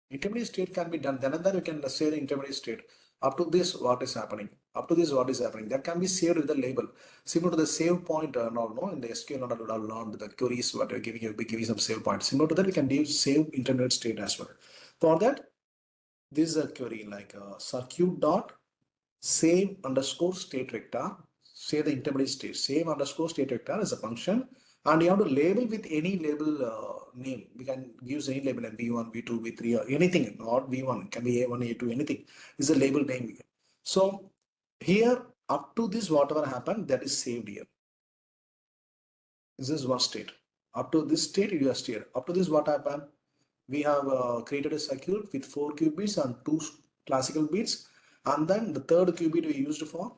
Intermediate state can be done. Then and then you can say the intermediate state. Up to this, what is happening? Up to this, what is happening? That can be saved with the label. Similar to the save point, no, in the SQL, not the queries, what you're giving, you'll be giving some save point. Similar to that, we can do save intermediate state as well. For that, this is a query like circuit dot save underscore state vector. Say the intermediate state. Save underscore state vector is a function. And you have to label with any label name. We can use any label like V1, V2, V3 or anything, not V1, it can be A1, A2, anything. This is a label name. So here up to this whatever happened that is saved here. This is one state. Up to this state you are here. Up to this what happened? We have created a circuit with 4 qubits and 2 classical bits. And then the third qubit we used for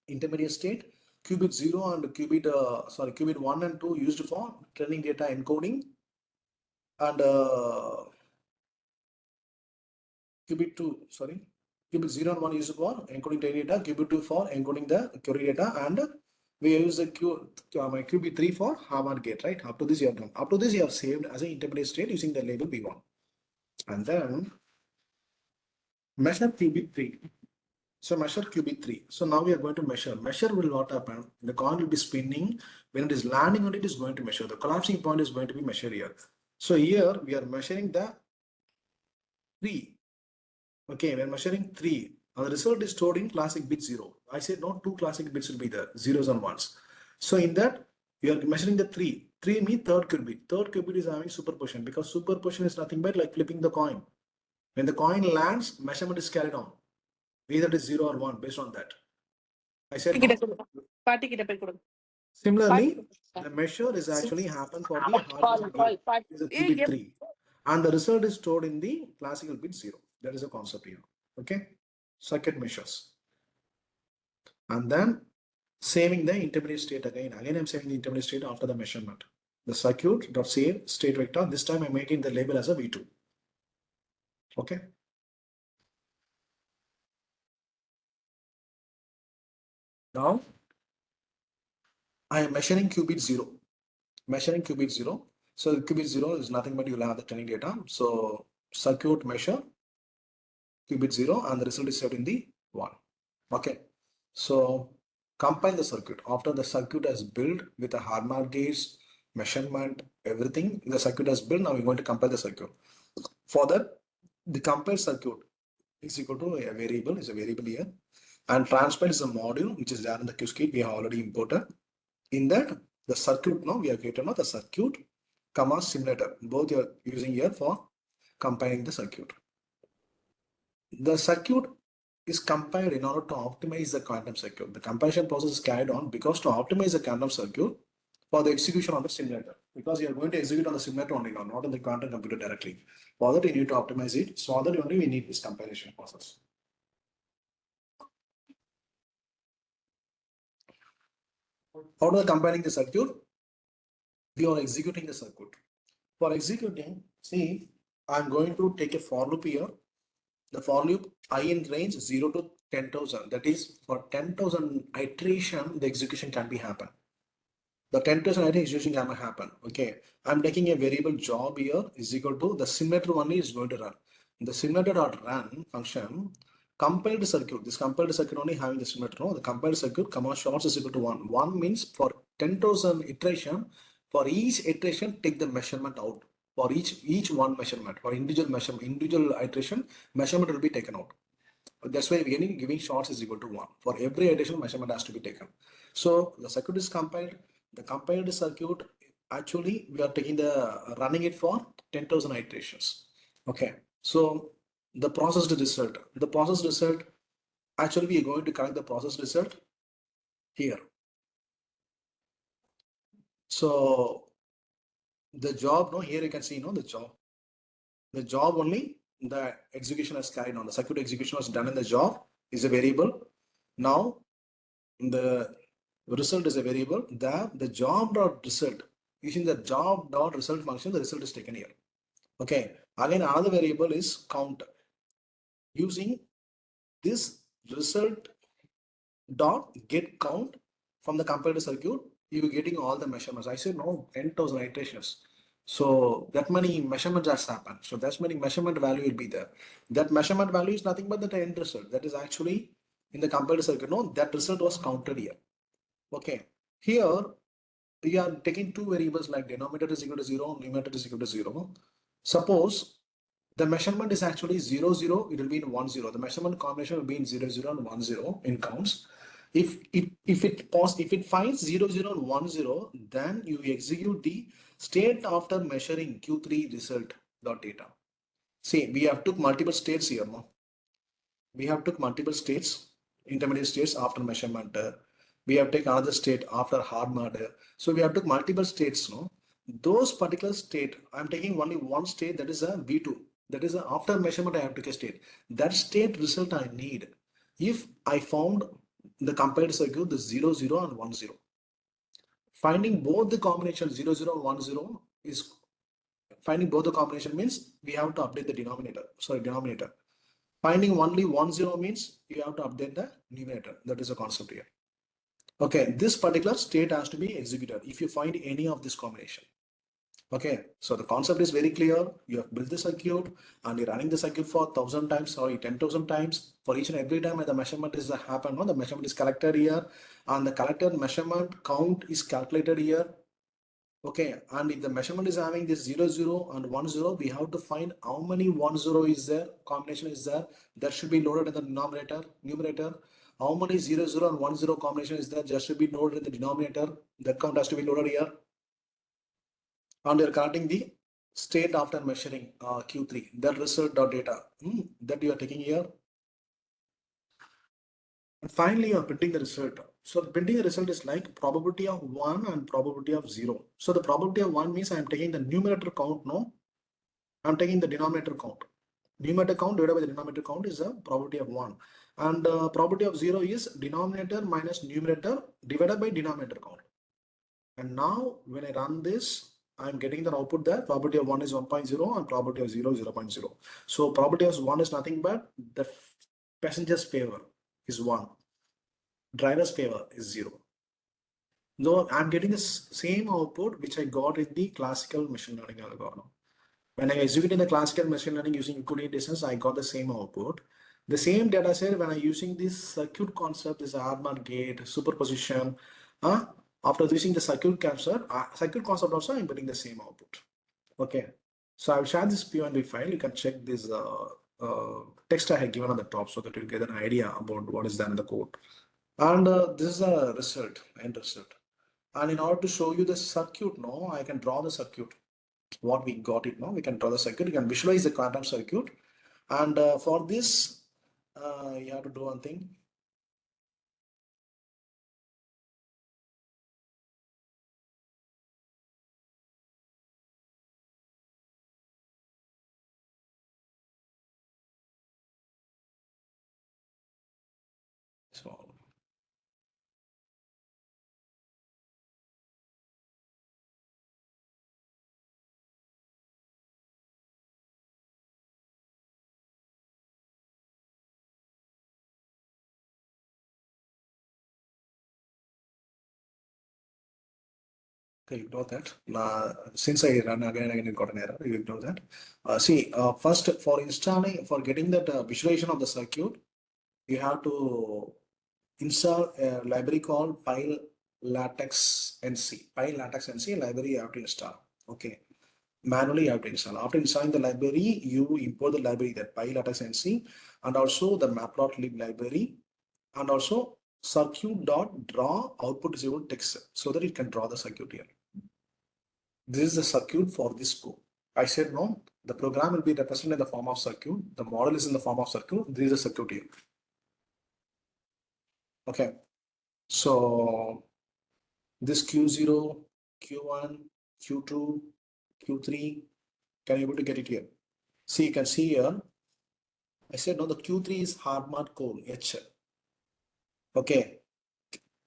intermediate state. Qubit 0 and qubit 1 and 2 used for training data encoding, and qubit 0 and 1 used for encoding training data, qubit 2 for encoding the query data, and we use the qubit 3 for Harman gate, right? Up to this you have done. Up to this you have saved as an intermediate state using the label B1. And then measure qubit 3. So measure qubit 3. So now we are going to measure. Measure will what happen? The coin will be spinning. When it is landing on it, is going to measure. The collapsing point is going to be measured here. So here we are measuring the 3. Okay, we are measuring 3. And the result is stored in classic bit 0. I said no, 2 classic bits will be there, zeros and ones. So in that, we are measuring the 3. 3 means third qubit. Third qubit is having superposition, because superposition is nothing but like flipping the coin. When the coin lands, measurement is carried on. Either it is 0 or 1 based on that. I said similarly, the measure is actually happened for the hardware gate, is a qubit 3, and the result is stored in the classical bit 0. That is a concept here. Okay, circuit measures, and then saving the intermediate state again. Again, I'm saving the intermediate state after the measurement. The circuit dot save state vector. This time I'm making the label as a V2. Okay. Now I am measuring qubit 0. Measuring qubit 0. So the qubit 0 is nothing but you'll have the training data. So circuit measure qubit 0 and the result is set in the 1. Okay. So compile the circuit. After the circuit has built with a Harman gates, measurement, everything, the circuit has built. Now we're going to compile the circuit. For that, the compiled circuit is equal to a variable, is a variable here. And transpile is a module which is there in the Qiskit we have already imported. In that, the circuit now we have created now the circuit, comma simulator. Both you are using here for compiling the circuit. The circuit is compiled in order to optimize the quantum circuit. The compilation process is carried on because to optimize the quantum circuit for the execution on the simulator, because you are going to execute on the simulator only now, not on the quantum computer directly. For that, you need to optimize it. So that only we need this compilation process. How do I compiling the circuit? We are executing the circuit. For executing, see, I'm going to take a for loop here. The for loop I in range 0 to 10,000. That is for 10,000 iteration, the execution can be happen. The 10,000 execution can happen. Okay, I'm taking a variable job here is equal to the simulator only is going to run. The simulator.run function compiled circuit. This compiled circuit only having the simulator. No, the compiled circuit comma shorts is equal to 1. 1 means for 10,000 iteration, for each iteration, take the measurement out. For each one measurement, for individual measurement, individual iteration, measurement will be taken out. That's why we are giving shorts is equal to 1. For every iteration, measurement has to be taken. So the circuit is compiled. The compiled circuit, actually, we are taking running it for 10,000 iterations. Okay. So the processed result, actually, we are going to collect the processed result here. So the job, no, here you can see, no, the job only, the execution is carried on. The circuit execution was done in the job is a variable. Now the result is a variable. The job dot result, using the job dot result function, the result is taken here. Okay. Again, another variable is count. Using this result dot get count from the compiled circuit, you are getting all the measurements. I said no, 10,000 iterations. So that many measurements has happened. So that's many measurement value will be there. That measurement value is nothing but the end result. That is actually in the compiled circuit. No, that result was counted here. Okay. Here we are taking two variables like denominator is equal to 0, numerator is equal to 0. Suppose the measurement is actually 0, 0, it will be in 1, 0. The measurement combination will be in 0, 0 and 1, 0 in counts. If it finds 0, 0 and 1, 0, then you execute the state after measuring Q3 result dot data. See, we have took multiple states here. No? We have took multiple states, intermediate states after measurement. We have taken another state after hard mode. So we have took multiple states. No, those particular state, I'm taking only one state, that is a V2. That is a, after measurement I have took a state. That state result I need. If I found the compiled circuit, the 0, 0 and 1, 0. Finding both the combination 0, 0 and 1, 0 is finding both the combination means we have to update the denominator. Finding only 1, 0 means you have to update the numerator. That is a concept here. Okay, this particular state has to be executed if you find any of this combination. Okay, so the concept is very clear. You have built the circuit and you're running the circuit for 1,000 times, sorry, 10,000 times. For each and every time the measurement is happened, no, the measurement is collected here and the collected measurement count is calculated here. Okay, and if the measurement is having this 0, 0 and 1, 0, we have to find how many 1, 0 is there, combination is there, that should be loaded in the numerator. How many 0, 0 and 1, 0 combination is there, just should be loaded in the denominator. That count has to be loaded here. And you're collecting the state after measuring Q3, that result dot data that you are taking here. And finally, you are printing the result. So printing the result is like probability of 1 and probability of 0. So the probability of 1 means I am taking the numerator count, no? I'm taking the denominator count. Numerator count divided by the denominator count is a probability of 1. And probability of 0 is denominator minus numerator divided by denominator count. And now when I run this, I'm getting the output there. Probability of 1 is 1.0 and probability of 0 is 0.0. So probability of 1 is nothing but the passenger's favor is 1. Driver's favor is 0. Though I'm getting the same output which I got in the classical machine learning algorithm. When I executed the classical machine learning using Euclidean distance, I got the same output. The same data set when I'm using this circuit concept, this ARMAR gate, superposition, after using the circuit concept also, I'm getting the same output. Okay, so I'll share this P1B file. You can check this text I have given on the top so that you get an idea about what is done in the code. And this is the result, end result. And in order to show you the circuit, no, I can draw the circuit. What we got it now, we can draw the circuit. You can visualize the quantum circuit. And for this, you have to do one thing. So okay, ignore that. Since I run again and again, it got an error. You ignore that. See, first for installing, for getting that visualization of the circuit, you have to install a library called PyLatex NC. PyLatex NC library you have to install. Okay. Manually you have to install. After installing the library, you import the library, that PyLatex NC, and also the matplotlib library, and also circuit.draw output is equal to text, so that it can draw the circuit here. This is the circuit for this code. I said no, the program will be represented in the form of circuit. The model is in the form of circuit. This is a circuit here. Okay. So this Q0, Q1, Q2, Q3, can you able to get it here? See, you can see here, I said no, the Q3 is hard mark code, H. Okay.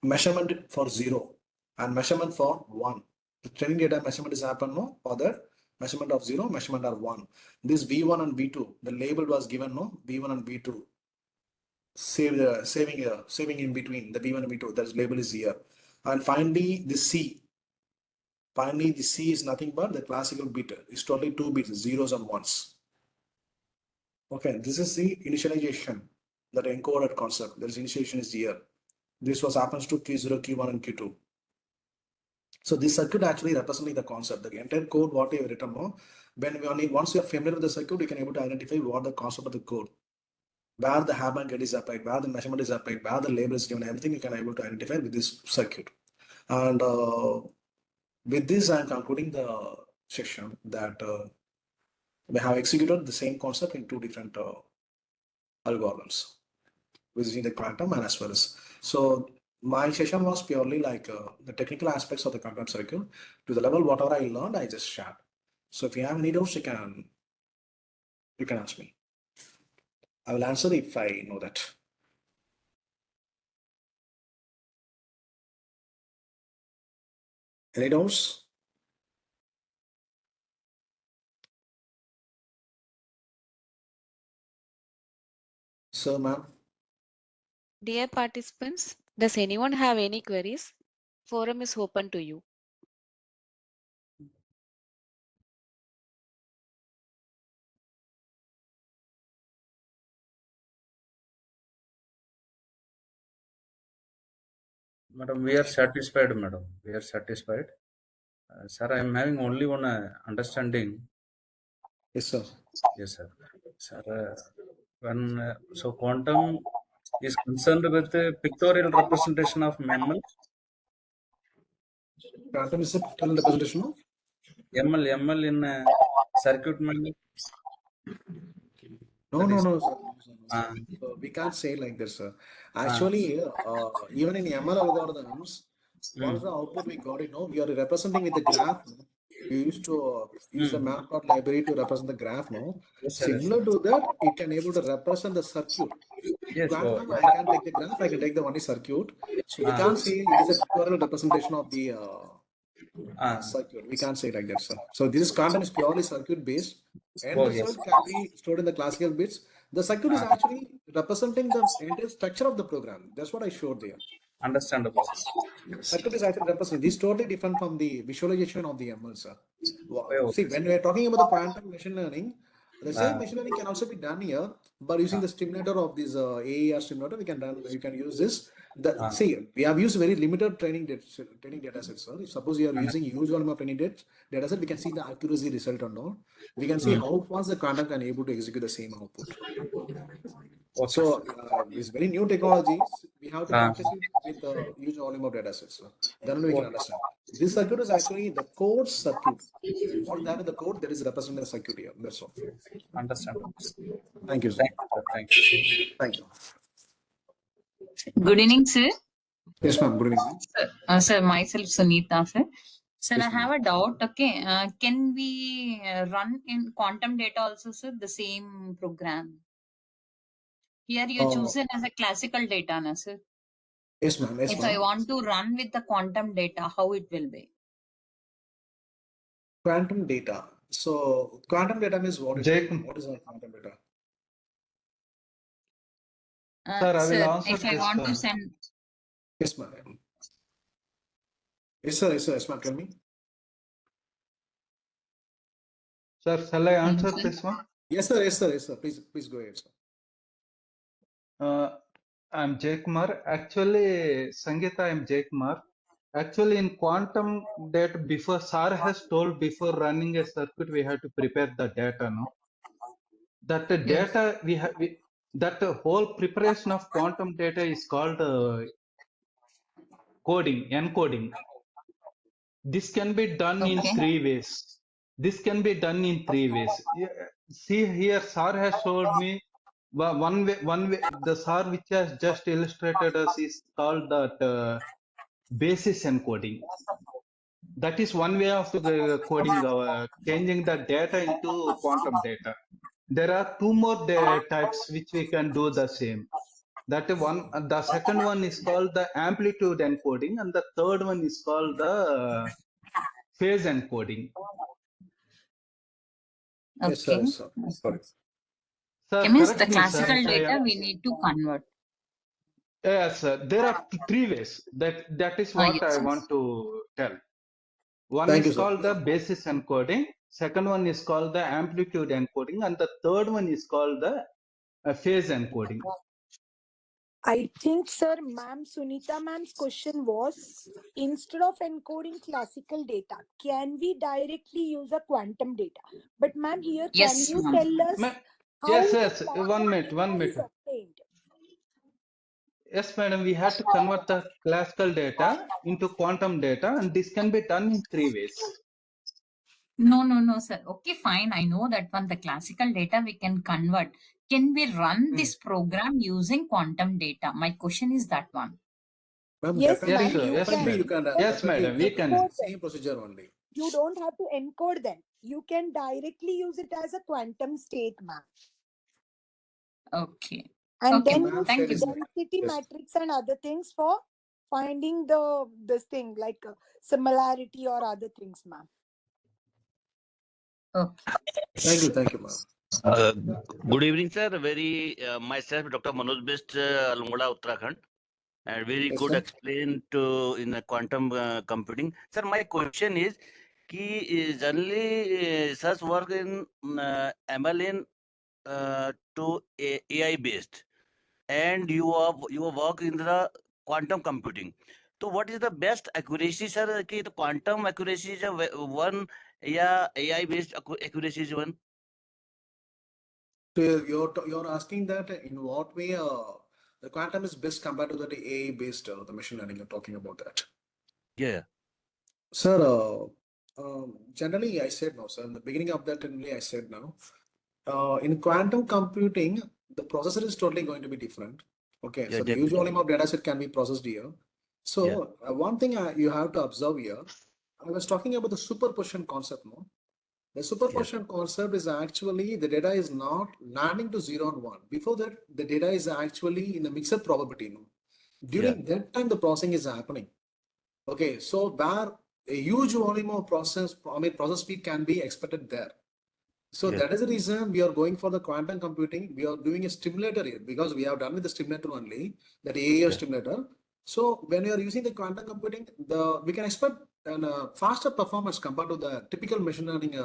Measurement for 0 and measurement for 1. The training data measurement is happened no, for that measurement of 0, measurement of 1. This V1 and V2, the label was given no, V1 and V2. Saving in between the V1 and V2, that label is here. And finally, the C. Finally, the C is nothing but the classical bit. It's totally 2 bits, zeros and ones. Okay, this is the initialization, that encoded concept. There is initialization is here. This was happens to Q0, Q1, and Q2. So this circuit actually representing the concept. The entire code what you have written now, once you are familiar with the circuit, you can able to identify what the concept of the code, where the hard mark is applied, where the measurement is applied, where the label is given, everything you can able to identify with this circuit. And with this, I am concluding the section that we have executed the same concept in 2 different algorithms, using the quantum and as well as. So my session was purely like the technical aspects of the quantum circuit. To the level whatever I learned, I just shared. So if you have any doubts, you can ask me. I will answer if I know that. Any doubts? Sir, ma'am. Dear participants, does anyone have any queries? Forum is open to you. Madam, we are satisfied, madam. We are satisfied. Sir, I am having only one understanding. Yes, sir. Yes, sir. Sir, when so quantum is concerned with the pictorial representation of ML. Quantum is a pictorial representation of ML in circuit memory. No, sir. So we can't say like this, sir. Actually, even in ML algorithms, what is the output we got? We are representing with the graph. We used to use the matplot library to represent the graph. No, Yes, sir, similar to that, it can able to represent the circuit. yes, Quantum, I can take the graph. I can take the only circuit. So we can't say it is a pictorial representation of the circuit. We can't say like that, sir. So this quantum is purely circuit based. End result can be stored in the classical bits. The circuit is actually representing the entire structure of the program. That's what I showed there. understandable. Circuit is actually representing. This is totally different from the visualization of the ML, sir. Okay. See, when we are talking about the quantum machine learning, the same machine learning can also be done here, but using the stimulator of this AER stimulator, you can use this. See, we have used very limited training data sets, sir. If suppose you are using huge volume of training data set, we can see the accuracy result or not. We can see how fast the quantum can able to execute the same output. Okay. So it's very new technologies. We have to practice it with a huge volume of data sets. So then only we can understand. This circuit is actually the code circuit. What that is the code that is representing the circuit here. That's all. Understandable. Thank you, sir. Thank you, sir. Thank you. Thank you. Good evening, sir. Yes, ma'am. Good evening. Sir, myself Sunita, sir. Sir, Yes, I have a doubt. Okay, can we run in quantum data also, sir? The same program. Here you chosen as a classical data, na, sir. Yes, ma'am. Yes, If I ma'am. want to run with the quantum data, how it will be? Quantum data. So quantum data means what? Jake, What is our quantum data? sir, I will Sir, answer if I this want to one. send, Yes, ma'am. Yes, sir. Yes, sir. Yes, ma'am. Tell me. Sir, shall I hello, answer sir. this one? Yes, sir. Yes, sir. Yes, sir. Please go ahead, sir. I'm Jake Kumar. Actually, Sangeeta, I'm Jake Kumar. Actually, in quantum data, before SAR has told before running a circuit, we have to prepare the data. No, that the Yes. data we have, that the whole preparation of quantum data is called coding, encoding. This can be done in Okay. 3 ways. This can be done in 3 ways. See here, SAR has showed me one way. The SAR which has just illustrated us is called that basis encoding. That is one way of coding, changing the data into quantum data. There are 2 more types which we can do the same. That one, the second one is called the amplitude encoding, and the third one is called the phase encoding. Yes, sir. Okay. Yes, sir. Sorry. Sir, Means the correct me, sir, classical if I data am. we need to convert. Yes, sir. There are 3 ways. That is what I Yes. want to tell. One Thank is you, sir. called the basis encoding. Second one is called the amplitude encoding, and the third one is called the phase encoding. I think, sir, ma'am, Sunita ma'am's question was, instead of encoding classical data, can we directly use a quantum data? But ma'am, here, can Yes, you ma'am. tell us how Yes, the yes. quantum 1 minute, 1 data is minute. obtained? Yes, madam. We have to convert the classical data into quantum data, and this can be done in 3 ways. No, sir. Okay, fine. I know that one. The classical data we can convert. Can we run this program using quantum data? My question is that one. Ma'am, Yes, Yes, ma'am, sir. you Yes, can. definitely you madam. can. But Yes, Definitely you madam. We can. can. encode them. Same procedure only. You don't have to encode them. You can directly use it as a quantum state, ma'am. Okay. And Okay, then ma'am, use thank you, state is sir. density yes. matrix and other things for finding this thing like similarity or other things, ma'am. Okay. Thank you, ma'am. Good evening, sir. Myself, Dr. Manoj Best, Almoda, Uttarakhand, and very Yes, good sir. explained to in the quantum computing. Sir, my question is, generally, such work in ML in to AI based, and you work in the quantum computing. So, what is the best accuracy, sir? Ki the quantum accuracy is one, yeah, AI based accuracy is one. So you're asking that in what way the quantum is best compared to the AI based the machine learning. You're talking about that, Yeah. sir. Generally, I said no, sir. In the beginning of that, only I said no. In quantum computing, the processor is totally going to be different. Okay, Yeah, so the huge definitely. volume of data set can be processed here. So one thing you have to observe here, I was talking about the superposition concept, no? The superposition concept is actually the data is not landing to 0 and 1. Before that, the data is actually in the mixed probability. No? During that time, the processing is happening. Okay, so where a huge volume of process speed can be expected there. So that is the reason we are going for the quantum computing. We are doing a stimulator here because we have done with the stimulator only, that AES stimulator. So when we are using the quantum computing, we can expect a faster performance compared to the typical machine learning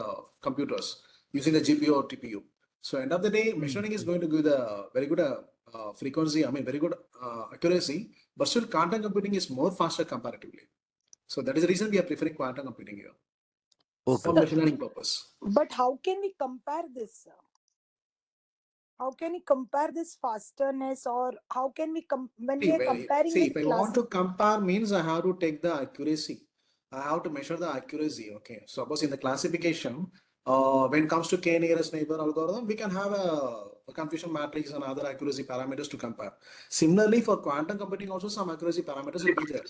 computers using the GPU or TPU. So end of the day, machine learning is going to give the very good frequency, very good accuracy, but still quantum computing is more faster comparatively. So that is the reason we are preferring quantum computing here for machine learning purpose. But how can we compare this? How can we compare this fasterness, or how can we when we are comparing with if I want to compare means I have to take the accuracy. I have to measure the accuracy. Okay. Suppose in the classification, when it comes to k nearest neighbor algorithm, we can have a confusion matrix and other accuracy parameters to compare. Similarly, for quantum computing, also some accuracy parameters will be there.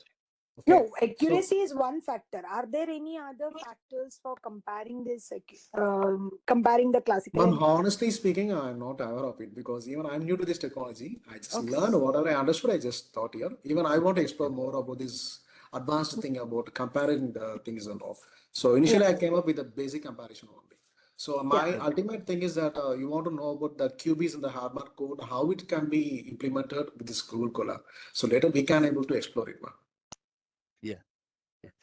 Okay. No, accuracy is one factor. Are there any other factors for comparing this, comparing the classical? Ma'am, honestly speaking, I'm not aware of it because even I'm new to this technology. I just learned whatever I understood. I just thought here. Even I want to explore more about this advanced thing about comparing the things and all. So initially, I came up with a basic comparison only. So my ultimate thing is that you want to know about the QBs and the hardware code, how it can be implemented with this Google Colab. So later we can able to explore it, ma'am. Yeah.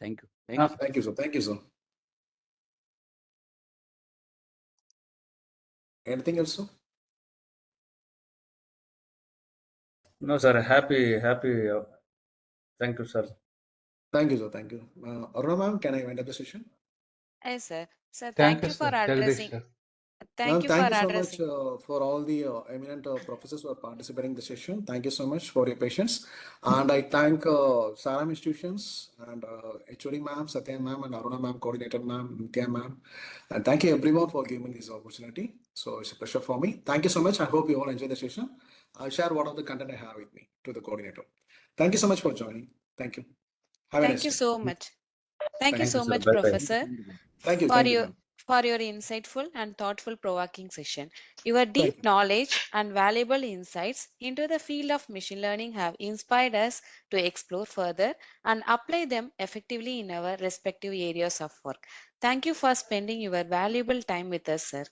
Thank you. Thank you. Thank you, sir. Thank you, sir. Anything else, sir? No, sir. Happy. Thank you, sir. Thank you, sir. Thank you. Aruna ma'am, can I wind up the session? Yes, sir. Sir, Thank thank you, you for sir. Jagadish, addressing. sir. Thank Ma'am, you thank for you so much addressing. for all the eminent professors who are participating in the session. Thank you so much for your patience. And I thank Sairam Institutions and HOD ma'am, Satya ma'am, and Aruna ma'am, coordinator ma'am, Nitya ma'am. And thank you everyone for giving me this opportunity. So it's a pleasure for me. Thank you so much. I hope you all enjoy the session. I'll share what of the content I have with me to the coordinator. Thank you so much for joining. Thank you. Have a Thank nice you day. so much. Thank you Thank you. so sir. much, Bye bye. Professor, Thank you. for Thank you, your ma'am. insightful and thoughtful provoking session. Your Thank deep you. knowledge and valuable insights into the field of machine learning have inspired us to explore further and apply them effectively in our respective areas of work. Thank you for spending your valuable time with us, sir.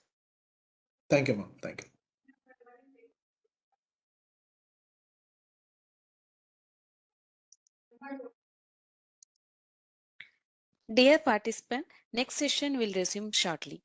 Thank you, ma'am. Thank you. Dear participant, next session will resume shortly.